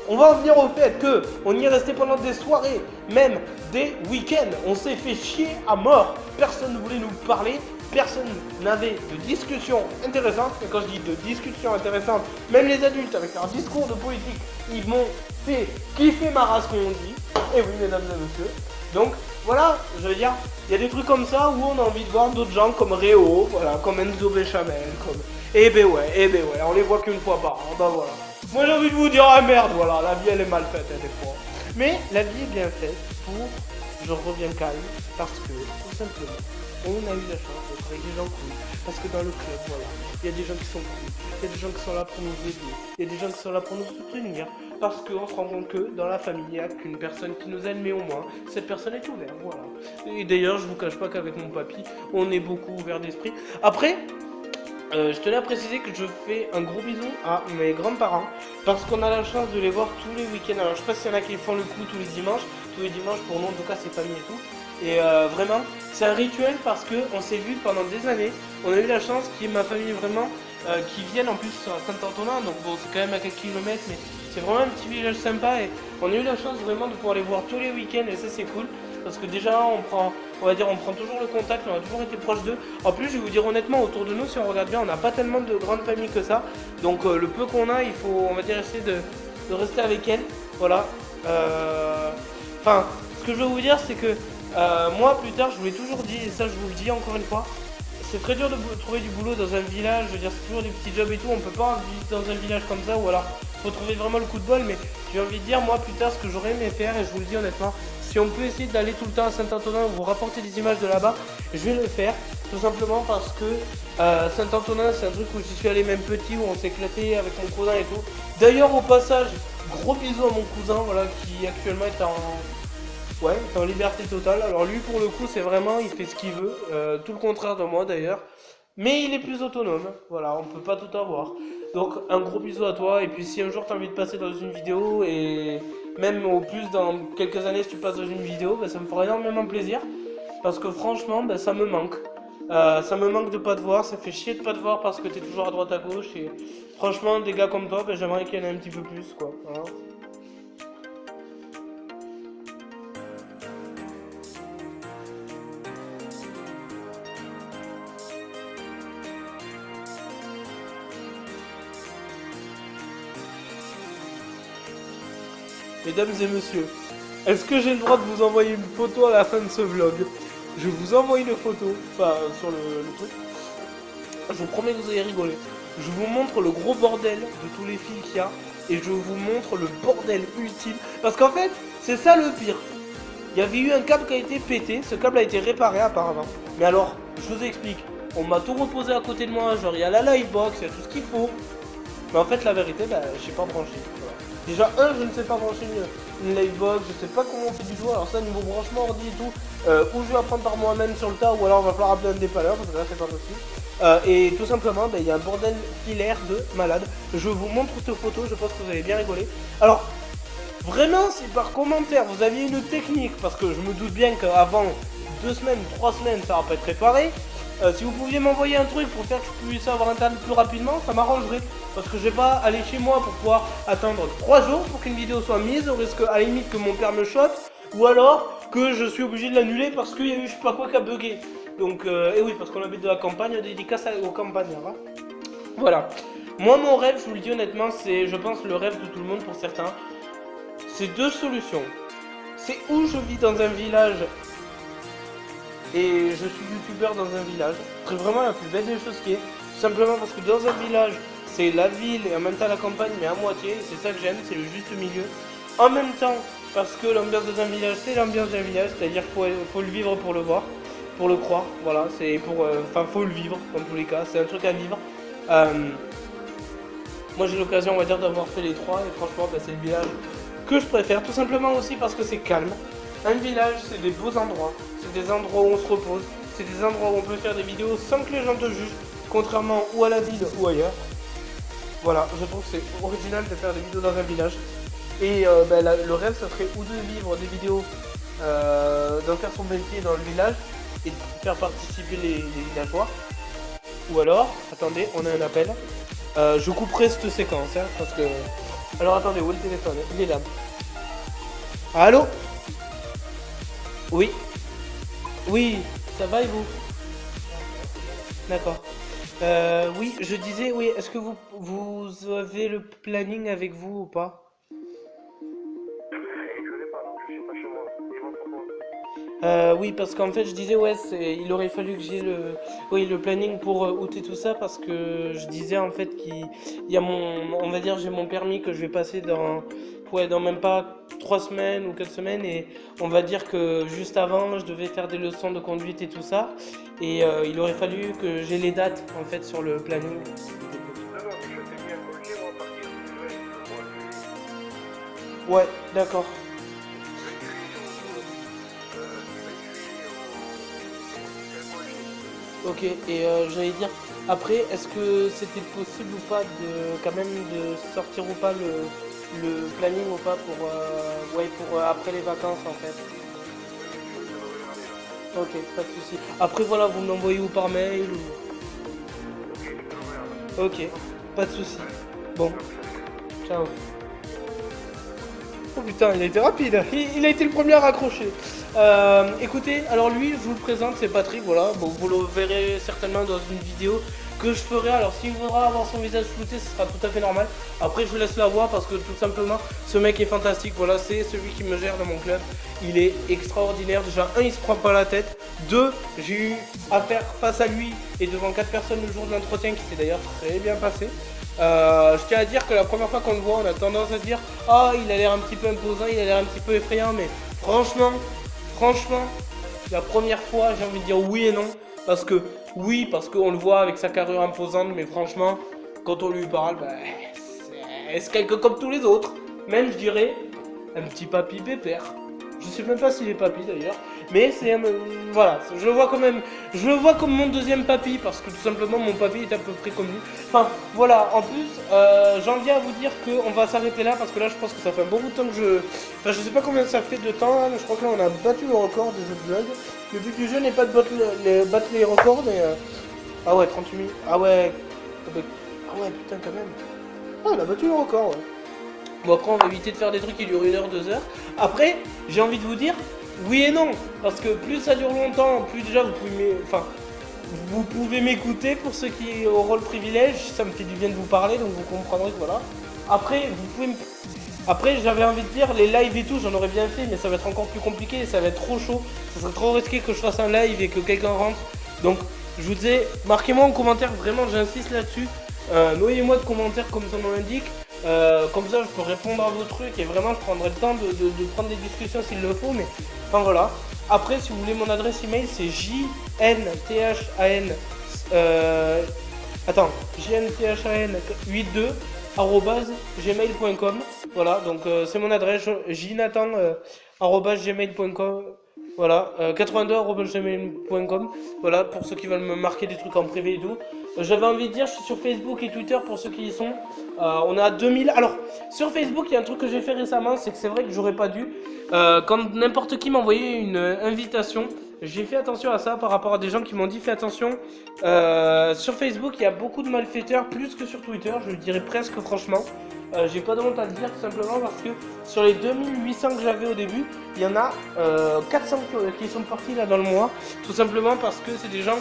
on va en venir au fait que on y est resté pendant des soirées, même des week-ends. On s'est fait chier à mort. Personne ne voulait nous parler. Personne n'avait de discussion intéressante. Et quand je dis de discussion intéressante, même les adultes avec leur discours de politique, ils m'ont fait kiffer ma race, comme on dit. Et oui, mesdames et messieurs. Donc voilà, je veux dire, il y a des trucs comme ça où on a envie de voir d'autres gens comme Réo, voilà, comme Enzo Béchamel, comme... Eh ben ouais, on les voit qu'une fois par an, bah voilà. Moi j'ai envie de vous dire, ah merde, voilà, la vie elle est mal faite, hein, des fois. Mais la vie est bien faite pour, je reviens calme, parce que, tout simplement, on a eu la chance d'être avec des gens cool. Parce que dans le club, voilà, il y a des gens qui sont cool, il y a des gens qui sont là pour nous aider, il y a des gens qui sont là pour nous soutenir. Parce qu'on se rend compte que dans la famille, il n'y a qu'une personne qui nous aime, mais au moins, cette personne est ouverte, voilà. Et d'ailleurs, je vous cache pas qu'avec mon papy, on est beaucoup ouvert d'esprit. Après, je tenais à préciser que je fais un gros bisou à mes grands-parents parce qu'on a la chance de les voir tous les week-ends. Alors je sais pas s'il y en a qui font le coup tous les dimanches pour nous en tout cas c'est famille et tout. Et vraiment c'est un rituel parce que on s'est vu pendant des années. On a eu la chance qu'il y ait ma famille vraiment qui vienne en plus à Saint-Antonin. Donc bon c'est quand même à quelques kilomètres mais c'est vraiment un petit village sympa et on a eu la chance vraiment de pouvoir les voir tous les week-ends et ça c'est cool. Parce que déjà on prend toujours le contact, on a toujours été proche d'eux. En plus je vais vous dire honnêtement, autour de nous si on regarde bien, on n'a pas tellement de grandes familles que ça. Donc le peu qu'on a, il faut on va dire essayer de rester avec elles. Voilà. Enfin, ce que je veux vous dire c'est que moi plus tard je vous l'ai toujours dit, et ça je vous le dis encore une fois, c'est très dur de trouver du boulot dans un village, je veux dire c'est toujours des petits jobs et tout, on peut pas vivre dans un village comme ça, ou alors faut trouver vraiment le coup de bol, mais j'ai envie de dire moi plus tard ce que j'aurais aimé faire, et je vous le dis honnêtement, si on peut essayer d'aller tout le temps à Saint-Antonin vous rapporter des images de là-bas, je vais le faire, tout simplement parce que Saint-Antonin c'est un truc où j'y suis allé même petit, où on s'est éclaté avec mon cousin et tout. D'ailleurs au passage, gros bisous à mon cousin voilà, qui actuellement est en liberté totale. Alors lui pour le coup c'est vraiment, il fait ce qu'il veut, tout le contraire de moi d'ailleurs. Mais il est plus autonome, voilà, on peut pas tout avoir. Donc un gros bisou à toi, et puis si un jour tu as envie de passer dans une vidéo, et même au plus dans quelques années si tu passes dans une vidéo, bah, ça me fera énormément plaisir. Parce que franchement, bah, ça me manque. Ça me manque de pas te voir, ça fait chier de pas te voir parce que t'es toujours à droite à gauche. Et franchement, des gars comme toi, bah, j'aimerais qu'il y en ait un petit peu plus, quoi. Hein. Mesdames et messieurs, est-ce que j'ai le droit de vous envoyer une photo à la fin de ce vlog? Je vous envoie une photo, enfin sur le truc. Je vous promets que vous allez rigoler. Je vous montre le gros bordel de tous les fils qu'il y a. Et je vous montre le bordel ultime. Parce qu'en fait, c'est ça le pire. Il y avait eu un câble qui a été pété. Ce câble a été réparé apparemment. Mais alors, je vous explique. On m'a tout reposé à côté de moi. Genre, il y a la livebox, il y a tout ce qu'il faut. Mais en fait, la vérité, bah, je sais pas brancher. Voilà. Déjà, je ne sais pas brancher une livebox. Je sais pas comment on fait du doigt. Alors ça, niveau branchement, ordi et tout. Ou je vais apprendre par moi-même sur le tas. Ou alors, il va falloir appeler un dépanneur. Parce que là, c'est pas possible. Et tout simplement, il y a un bordel filaire de malade. Je vous montre cette photo. Je pense que vous allez bien rigoler. Alors, Vraiment, si par commentaire vous aviez une technique, parce que je me doute bien qu'avant 2 semaines, 3 semaines, ça va pas être réparé. Si vous pouviez m'envoyer un truc pour faire que je puisse avoir internet plus rapidement, ça m'arrangerait. Parce que je vais pas aller chez moi pour pouvoir attendre 3 jours pour qu'une vidéo soit mise, au risque à la limite que mon père me chope, ou alors que je suis obligé de l'annuler parce qu'il y a eu je sais pas quoi qui a bugué. Donc, et oui, parce qu'on habite de la campagne, dédicace aux campagnards. Hein. Voilà. Moi, mon rêve, je vous le dis honnêtement, c'est, je pense, le rêve de tout le monde pour certains. C'est 2 solutions. C'est où je vis dans un village et je suis youtubeur dans un village. C'est vraiment la plus belle des choses qui est. Tout simplement parce que dans un village, c'est la ville et en même temps la campagne, mais à moitié. C'est ça que j'aime, c'est le juste milieu. En même temps, parce que l'ambiance dans un village, c'est l'ambiance d'un village. C'est-à-dire qu'il faut le vivre pour le voir, pour le croire. Voilà, c'est pour... Enfin, faut le vivre, dans tous les cas. C'est un truc à vivre. Moi, j'ai l'occasion, on va dire, d'avoir fait les 3. Et franchement, bah, c'est le village que je préfère. Tout simplement aussi parce que c'est calme. Un village, c'est des beaux endroits. C'est des endroits où on se repose, c'est des endroits où on peut faire des vidéos sans que les gens te jugent, contrairement ou à la ville ou ailleurs. Voilà, je trouve que c'est original de faire des vidéos dans un village. Et le rêve, ça serait ou de vivre des vidéos, d'en faire son métier dans le village et de faire participer les villageois. Ou alors, attendez, on a un appel. Je couperai cette séquence, hein, parce que... Alors attendez, où est le téléphone? Il est là. Allô? Oui. Oui, ça va et vous? D'accord. Oui, je disais, oui, est-ce que vous avez le planning avec vous ou pas? Oui, parce qu'en fait, je disais, ouais, il aurait fallu que j'ai le planning pour août et tout ça, parce que je disais en fait qu'il y a on va dire, j'ai mon permis que je vais passer ouais, dans même pas 3 semaines ou 4 semaines, et on va dire que juste avant, je devais faire des leçons de conduite et tout ça, et il aurait fallu que j'ai les dates en fait sur le planning. Ouais, d'accord. Ok, et j'allais dire, après, est-ce que c'était possible ou pas de quand même de sortir ou pas le planning ou pas pour, ouais, pour après les vacances en fait. Ok, pas de souci. Après voilà, vous m'envoyez ou par mail ou... Ok, pas de souci. Bon, ciao. Oh putain, il a été rapide. Il a été le premier à raccrocher. Écoutez, alors lui, je vous le présente, c'est Patrick, voilà. Bon, vous le verrez certainement dans une vidéo que je ferai. Alors, s'il voudra avoir son visage flouté, ce sera tout à fait normal. Après, je vous laisse la voix parce que tout simplement, ce mec est fantastique. Voilà, c'est celui qui me gère dans mon club. Il est extraordinaire. Déjà, un, il se prend pas la tête. Deux, j'ai eu à faire face à lui et devant 4 personnes le jour de l'entretien qui s'est d'ailleurs très bien passé. Je tiens à dire que la première fois qu'on le voit, on a tendance à dire ah, il a l'air un petit peu imposant, il a l'air un petit peu effrayant, mais franchement, la première fois, j'ai envie de dire oui et non. Parce que, oui, parce qu'on le voit avec sa carrure imposante, mais franchement, quand on lui parle, bah, c'est quelqu'un comme tous les autres. Même, je dirais, un petit papy pépère. Je sais même pas s'il est papy d'ailleurs, mais c'est voilà, je le vois quand même, je le vois comme mon deuxième papy parce que tout simplement mon papy est à peu près comme lui. Enfin voilà, en plus j'en viens à vous dire qu'on va s'arrêter là parce que là je pense que ça fait un bon bout de temps que enfin je sais pas combien ça fait de temps, hein, mais je crois que là on a battu le record des jeux de vlog. Le but du jeu n'est pas de battre les records, mais ah ouais 38 minutes, ah ouais putain quand même, ah on a battu le record ouais. Bon après on va éviter de faire des trucs qui durent 1 heure, 2 heures. Après, j'ai envie de vous dire, oui et non. Parce que plus ça dure longtemps, plus déjà vous pouvez m'écouter pour ceux qui auront le privilège. Ça me fait du bien de vous parler, donc vous comprendrez que voilà. Après, après j'avais envie de dire, les lives et tout, j'en aurais bien fait, mais ça va être encore plus compliqué, ça va être trop chaud. Ça serait trop risqué que je fasse un live et que quelqu'un rentre. Donc, je vous disais, marquez-moi en commentaire, vraiment j'insiste là-dessus. Noyez-moi de commentaires comme son nom l'indique. Comme ça je peux répondre à vos trucs et vraiment je prendrai le temps de prendre des discussions s'il le faut, mais enfin voilà. Après si vous voulez mon adresse email c'est jnthan jnthan82 @gmail.com. Voilà, donc c'est mon adresse jnathan @gmail.com. Voilà, 82 @gmail.com. Voilà, pour ceux qui veulent me marquer des trucs en privé et tout. J'avais envie de dire, je suis sur Facebook et Twitter pour ceux qui y sont. On est à 2000. Alors, sur Facebook, il y a un truc que j'ai fait récemment, c'est que c'est vrai que j'aurais pas dû. Quand n'importe qui m'envoyait une invitation, j'ai fait attention à ça par rapport à des gens qui m'ont dit fais attention. Sur Facebook, il y a beaucoup de malfaiteurs, plus que sur Twitter, je le dirais presque franchement. J'ai pas de honte à le dire tout simplement parce que sur les 2800 que j'avais au début, il y en a 400 qui sont partis là dans le mois. Tout simplement parce que c'est des gens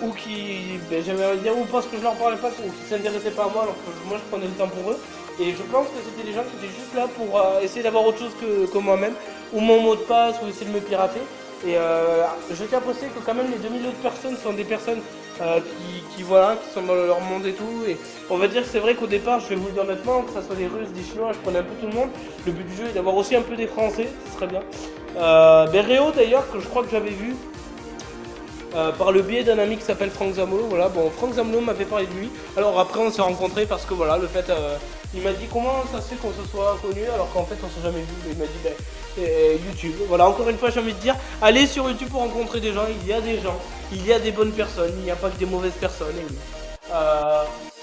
ou qui, j'aimerais dire, ou parce que je leur parlais pas, ou qui s'intéressaient pas à moi alors que moi je prenais le temps pour eux. Et je pense que c'était des gens qui étaient juste là pour essayer d'avoir autre chose que moi-même, ou mon mot de passe, ou essayer de me pirater. Et je tiens à préciser que quand même les 2000 autres personnes sont des personnes voilà, qui sont dans leur monde et tout. Et on va dire que c'est vrai qu'au départ, je vais vous le dire honnêtement, que ce soit des Russes, des Chinois, je prenais un peu tout le monde. Le but du jeu est d'avoir aussi un peu des Français, ce serait bien. Réo d'ailleurs, que je crois que j'avais vu par le biais d'un ami qui s'appelle Franck Zamolo. Voilà, bon, Franck Zamolo m'avait parlé de lui. Alors après, on s'est rencontrés parce que voilà, le fait, il m'a dit comment ça se fait qu'on se soit connus alors qu'en fait, on s'est jamais vu. Il m'a dit YouTube. Voilà, encore une fois, j'ai envie de dire, allez sur YouTube pour rencontrer des gens. Il y a des gens, il y a des bonnes personnes, il n'y a pas que des mauvaises personnes.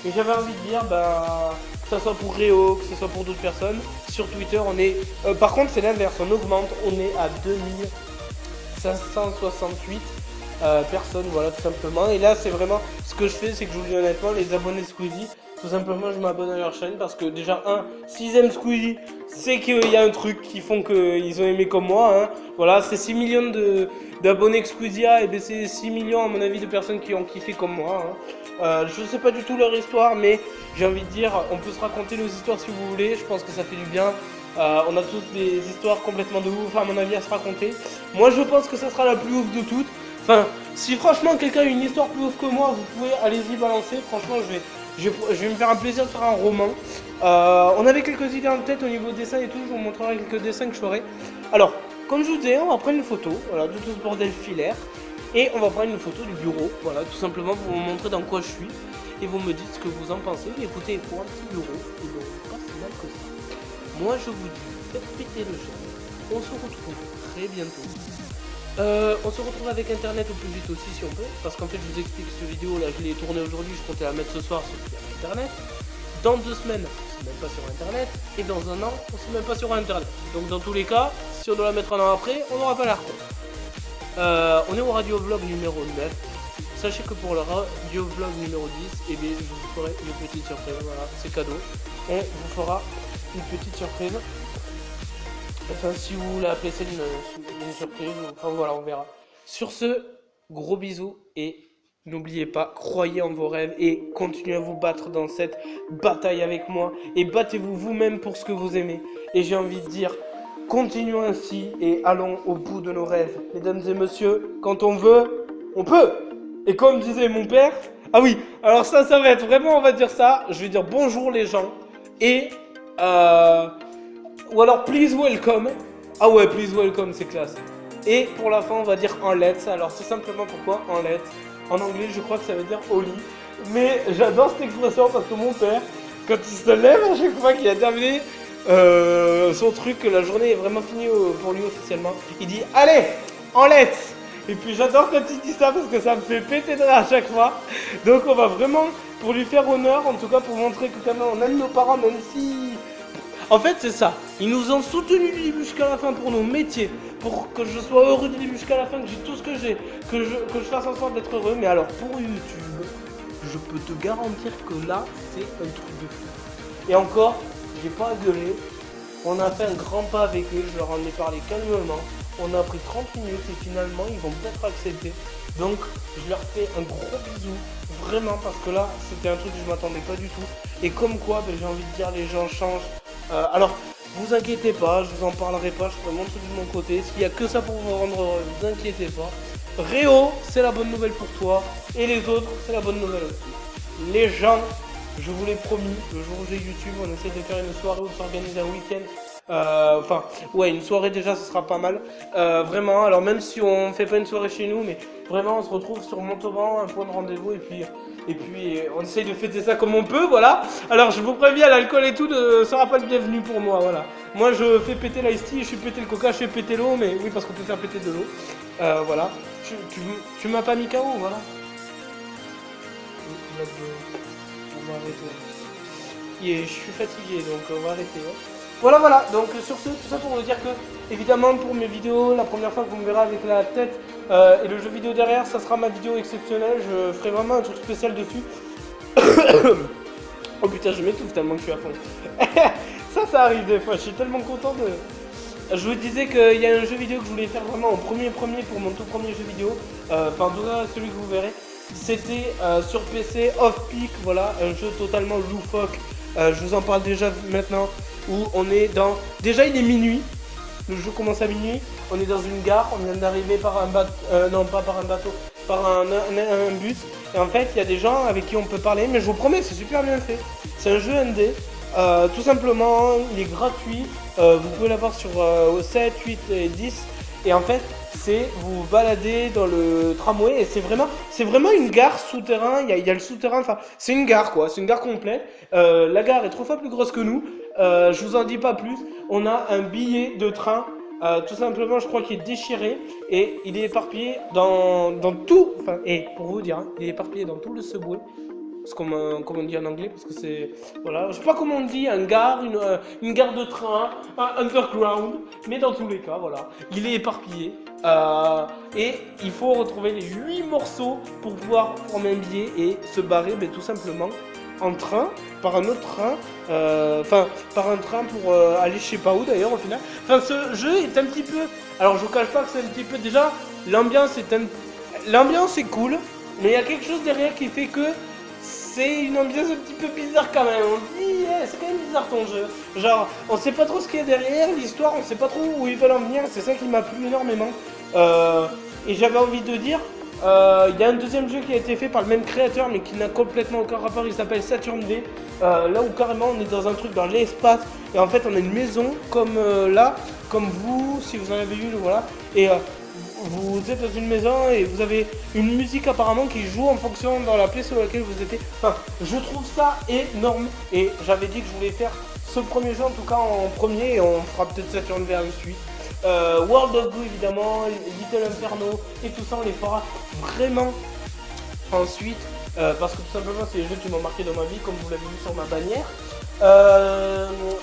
Et j'avais envie de dire, que ce soit pour Réo, que ce soit pour d'autres personnes, sur Twitter, on est. Par contre, c'est l'inverse, on augmente, on est à 2568. Personne, voilà, tout simplement. Et là, c'est vraiment ce que je fais, c'est que je vous dis honnêtement, les abonnés Squeezie, tout simplement, je m'abonne à leur chaîne parce que déjà, s'ils aiment Squeezie, c'est qu'il y a un truc qui font qu'ils ont aimé comme moi. Hein. Voilà, c'est 6 millions d'abonnés que Squeezie a, et bien c'est 6 millions, à mon avis, de personnes qui ont kiffé comme moi. Hein. Je sais pas du tout leur histoire, mais j'ai envie de dire, on peut se raconter nos histoires si vous voulez, je pense que ça fait du bien. On a tous des histoires complètement de ouf, à mon avis, à se raconter. Moi, je pense que ça sera la plus ouf de toutes. Enfin, si franchement quelqu'un a une histoire plus ouf que moi, vous pouvez, allez-y balancer. Franchement, je vais me faire un plaisir de faire un roman. On avait quelques idées en tête au niveau dessin et tout. Je vous montrerai quelques dessins que je ferai. Alors, comme je vous disais, on va prendre une photo, voilà, de tout ce bordel filaire. Et on va prendre une photo du bureau, voilà, tout simplement pour vous montrer dans quoi je suis. Et vous me dites ce que vous en pensez. Mais écoutez, pour un petit bureau, pas si mal que ça. Moi, je vous dis, faites péter le champ. On se retrouve très bientôt. On se retrouve avec internet au plus vite aussi si on peut, parce qu'en fait je vous explique cette vidéo là, je l'ai tournée aujourd'hui, je comptais la mettre ce soir sauf qu'il y a internet. Dans 2 semaines, on ne même pas sur internet, et dans un an, on ne même pas sur internet. Donc dans tous les cas, si on doit la mettre un an après, on n'aura pas la recours. On est au radio vlog numéro 9. Sachez que pour le radio vlog numéro 10, eh bien, je vous ferai une petite surprise, voilà, c'est cadeau. On vous fera une petite surprise. Enfin, si vous voulez appeler ça une surprise, enfin voilà, on verra. Sur ce, gros bisous et n'oubliez pas, croyez en vos rêves et continuez à vous battre dans cette bataille avec moi. Et battez-vous vous-même pour ce que vous aimez. Et j'ai envie de dire, continuons ainsi et allons au bout de nos rêves. Mesdames et messieurs, quand on veut, on peut. Et comme disait mon père, ah oui, alors ça va être vraiment, on va dire ça, je vais dire bonjour les gens et ou alors please welcome. Ah ouais, please welcome, c'est classe. Et pour la fin, on va dire en let's. Alors c'est simplement pourquoi en let's. En anglais, je crois que ça veut dire au lit. Mais j'adore cette expression parce que mon père, quand il se lève à chaque fois qu'il a terminé son truc, la journée est vraiment finie pour lui officiellement, il dit allez, en let's. Et puis j'adore quand il dit ça parce que ça me fait péter de rire à chaque fois. Donc on va vraiment, pour lui faire honneur, en tout cas pour montrer que quand même on aime nos parents, même si... En fait, c'est ça. Ils nous ont soutenus du début jusqu'à la fin pour nos métiers, pour que je sois heureux du début jusqu'à la fin, que j'ai tout ce que j'ai, que je fasse en sorte d'être heureux. Mais alors, pour YouTube, je peux te garantir que là, c'est un truc de fou. Et encore, j'ai pas gueulé. On a fait un grand pas avec eux, je leur en ai parlé calmement. On a pris 30 minutes et finalement, ils vont peut-être accepter. Donc, je leur fais un gros bisou. Vraiment, parce que là, c'était un truc que je m'attendais pas du tout. Et comme quoi, j'ai envie de dire, les gens changent. Alors, vous inquiétez pas, je vous en parlerai pas, je ferai mon truc de mon côté. S'il y a que ça pour vous rendre heureux, vous inquiétez pas. Réo, c'est la bonne nouvelle pour toi. Et les autres, c'est la bonne nouvelle aussi. Les gens, je vous l'ai promis, le jour où j'ai YouTube, on essaie de faire une soirée où s'organise un week-end. Ouais, une soirée déjà, ce sera pas mal. Vraiment, alors même si on fait pas une soirée chez nous, mais vraiment, on se retrouve sur Montauban, un point de rendez-vous, et puis on essaye de fêter ça comme on peut, voilà. Alors je vous préviens, l'alcool et tout ne sera pas le bienvenu pour moi, voilà. Moi je fais péter l'ice tea, je fais péter le coca, je fais péter l'eau, mais oui parce qu'on peut faire péter de l'eau. Voilà. Tu m'as pas mis KO, voilà. vlog on va arrêter. Et je suis fatigué donc on va arrêter. Hein. Voilà, donc sur ce, tout ça pour vous dire que, évidemment, pour mes vidéos, la première fois que vous me verrez avec la tête et le jeu vidéo derrière, ça sera ma vidéo exceptionnelle, je ferai vraiment un truc spécial dessus. Oh putain, je m'étouffe tellement que je suis à fond. Ça arrive des fois, je suis tellement content de... Je vous disais qu'il y a un jeu vidéo que je voulais faire vraiment en premier pour mon tout premier jeu vidéo, enfin en tout cas celui que vous verrez. C'était sur PC, off-peak, voilà, un jeu totalement loufoque, je vous en parle déjà maintenant. Où on est dans... Déjà il est minuit, le jeu commence à minuit, on est dans une gare, on vient d'arriver par un bateau, non pas par un bateau, par un bus. Et en fait il y a des gens avec qui on peut parler, mais je vous promets c'est super bien fait. C'est un jeu ND, tout simplement, il est gratuit, vous pouvez l'avoir sur 7, 8 et 10. Et en fait c'est vous balader dans le tramway et c'est vraiment une gare souterrain, il y a le souterrain, enfin c'est une gare quoi, c'est une gare complète. La gare est 3 fois plus grosse que nous. Je vous en dis pas plus. On a un billet de train, tout simplement, je crois qu'il est déchiré et il est éparpillé dans tout. Enfin, et pour vous dire, hein, il est éparpillé dans tout le subway. C'est comme on dit en anglais, parce que c'est. Voilà, je sais pas comment on dit, une gare de train, un underground, mais dans tous les cas, voilà, il est éparpillé. Et il faut retrouver les 8 morceaux pour pouvoir former un billet et se barrer, mais tout simplement en train, par un autre train, par un train pour aller je sais pas où d'ailleurs au final. Enfin, ce jeu est un petit peu. Alors, je vous cache pas que c'est un petit peu. Déjà, l'ambiance est cool, mais il y a quelque chose derrière qui fait que. C'est une ambiance un petit peu bizarre quand même, on se dit c'est quand même bizarre ton jeu. Genre on sait pas trop ce qu'il y a derrière, l'histoire on sait pas trop où ils veulent en venir, c'est ça qui m'a plu énormément. Et j'avais envie de dire, il y a un deuxième jeu qui a été fait par le même créateur mais qui n'a complètement aucun rapport, il s'appelle Saturn V. Là où carrément on est dans un truc dans l'espace et en fait on a une maison comme là, comme vous, si vous en avez une, voilà. Et vous êtes dans une maison et vous avez une musique apparemment qui joue en fonction dans la pièce sur laquelle vous étiez. Enfin, je trouve ça énorme et j'avais dit que je voulais faire ce premier jeu en tout cas en premier et on fera peut-être Saturn vers ensuite. World of Goo évidemment, Little Inferno et tout ça on les fera vraiment ensuite parce que tout simplement c'est les jeux qui m'ont marqué dans ma vie comme vous l'avez vu sur ma bannière.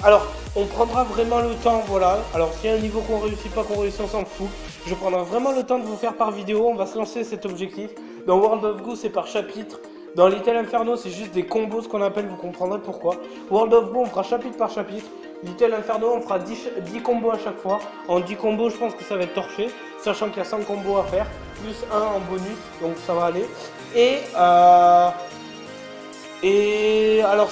Alors on prendra vraiment le temps, voilà. Alors s'il y a un niveau qu'on réussit pas, on s'en fout. Je prendrai vraiment le temps de vous faire par vidéo, on va se lancer cet objectif. Dans World of Goo c'est par chapitre. Dans Little Inferno c'est juste des combos, ce qu'on appelle, vous comprendrez pourquoi. World of Goo on fera chapitre par chapitre. Little Inferno on fera 10 combos à chaque fois. En 10 combos je pense que ça va être torché, sachant qu'il y a 100 combos à faire, plus 1 en bonus, donc ça va aller. Et alors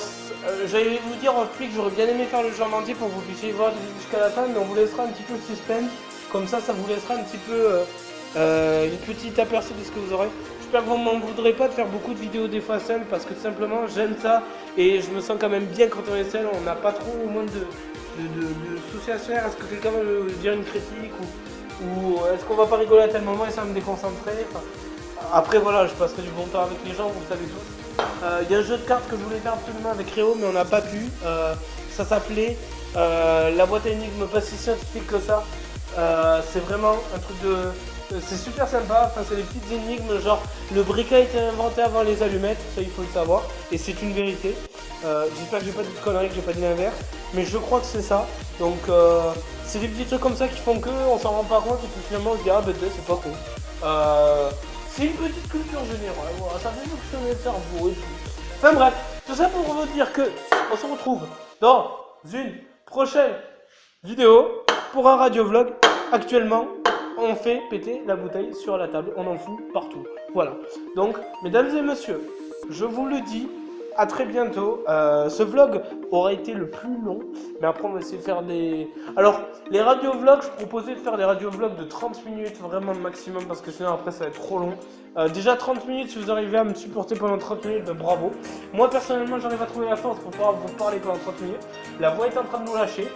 j'allais vous dire en plus que j'aurais bien aimé faire le jeu en entier pour que vous puissiez voir jusqu'à la fin, mais on vous laissera un petit peu le suspense, comme ça vous laissera un petit peu une petite aperçu de ce que vous aurez. J'espère que vous m'en voudrez pas de faire beaucoup de vidéos des fois seul, parce que tout simplement j'aime ça et je me sens quand même bien quand on est seul, on n'a pas trop au moins de soucis à se faire. Est-ce que quelqu'un va me dire une critique ou est-ce qu'on va pas rigoler à tel moment et ça va me déconcentrer, enfin, après voilà, je passerai du bon temps avec les gens, vous le savez tous. Il y a un jeu de cartes que je voulais faire absolument avec Réo, mais on n'a pas pu. Ça s'appelait La boîte à énigmes, pas si scientifique que ça. C'est vraiment un truc de... C'est super sympa, enfin, c'est des petites énigmes, genre le briquet a été inventé avant les allumettes, ça il faut le savoir, et c'est une vérité. J'espère que j'ai pas dit de conneries, que j'ai pas dit l'inverse, mais je crois que c'est ça. Donc c'est des petits trucs comme ça qui font que on s'en rend pas compte et puis finalement on se dit ah ben c'est pas con. C'est une petite culture générale, voilà, ça fait fonctionner le cerveau et tout. Enfin bref, tout ça pour vous dire que on se retrouve dans une prochaine vidéo pour un radio vlog. Actuellement, on fait péter la bouteille sur la table, on en fout partout. Voilà. Donc, mesdames et messieurs, je vous le dis, à très bientôt. Ce vlog aura été le plus long, mais après on va essayer de faire des... Alors, les radio-vlogs, je proposais de faire des radio-vlogs de 30 minutes, vraiment le maximum, parce que sinon après ça va être trop long. Déjà 30 minutes, si vous arrivez à me supporter pendant 30 minutes, ben, bravo. Moi personnellement, j'arrive à trouver la force pour pouvoir vous parler pendant 30 minutes. La voix est en train de nous lâcher.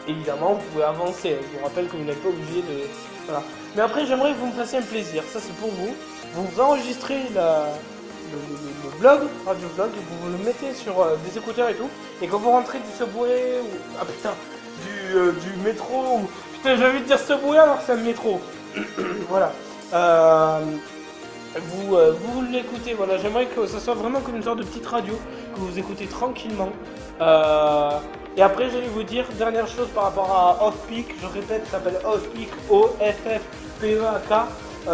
Évidemment, vous pouvez avancer. Je vous rappelle que vous n'êtes pas obligé de... Voilà. Mais après, j'aimerais que vous me fassiez un plaisir. Ça, c'est pour vous. Vous enregistrez le vlog, radio vlog, et vous le mettez sur des écouteurs et tout. Et quand vous rentrez du subway ou... Ah putain, du métro ou... Putain, j'ai envie de dire subway alors que c'est un métro. Voilà. vous l'écoutez. Voilà, j'aimerais que ça soit vraiment comme une sorte de petite radio que vous écoutez tranquillement. Et après, j'allais vous dire, dernière chose par rapport à Offpeak, je répète, ça s'appelle Offpeak, O-F-F-P-E-A-K.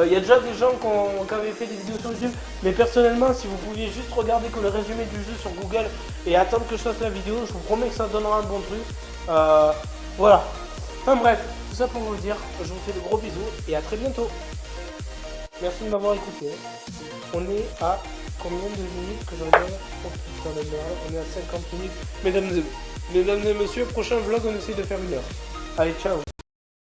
Il y a déjà des gens qui avaient fait des vidéos sur YouTube, mais personnellement, si vous pouviez juste regarder que le résumé du jeu sur Google et attendre que je fasse la vidéo, je vous promets que ça donnera un bon truc. Voilà. Enfin bref, tout ça pour vous dire, je vous fais de gros bisous et à très bientôt. Merci de m'avoir écouté. On est à combien de minutes que je regarde? Oh putain la merde, on est à 50 minutes. Mesdames et messieurs, prochain vlog, on essaie de faire 1 heure. Allez, ciao.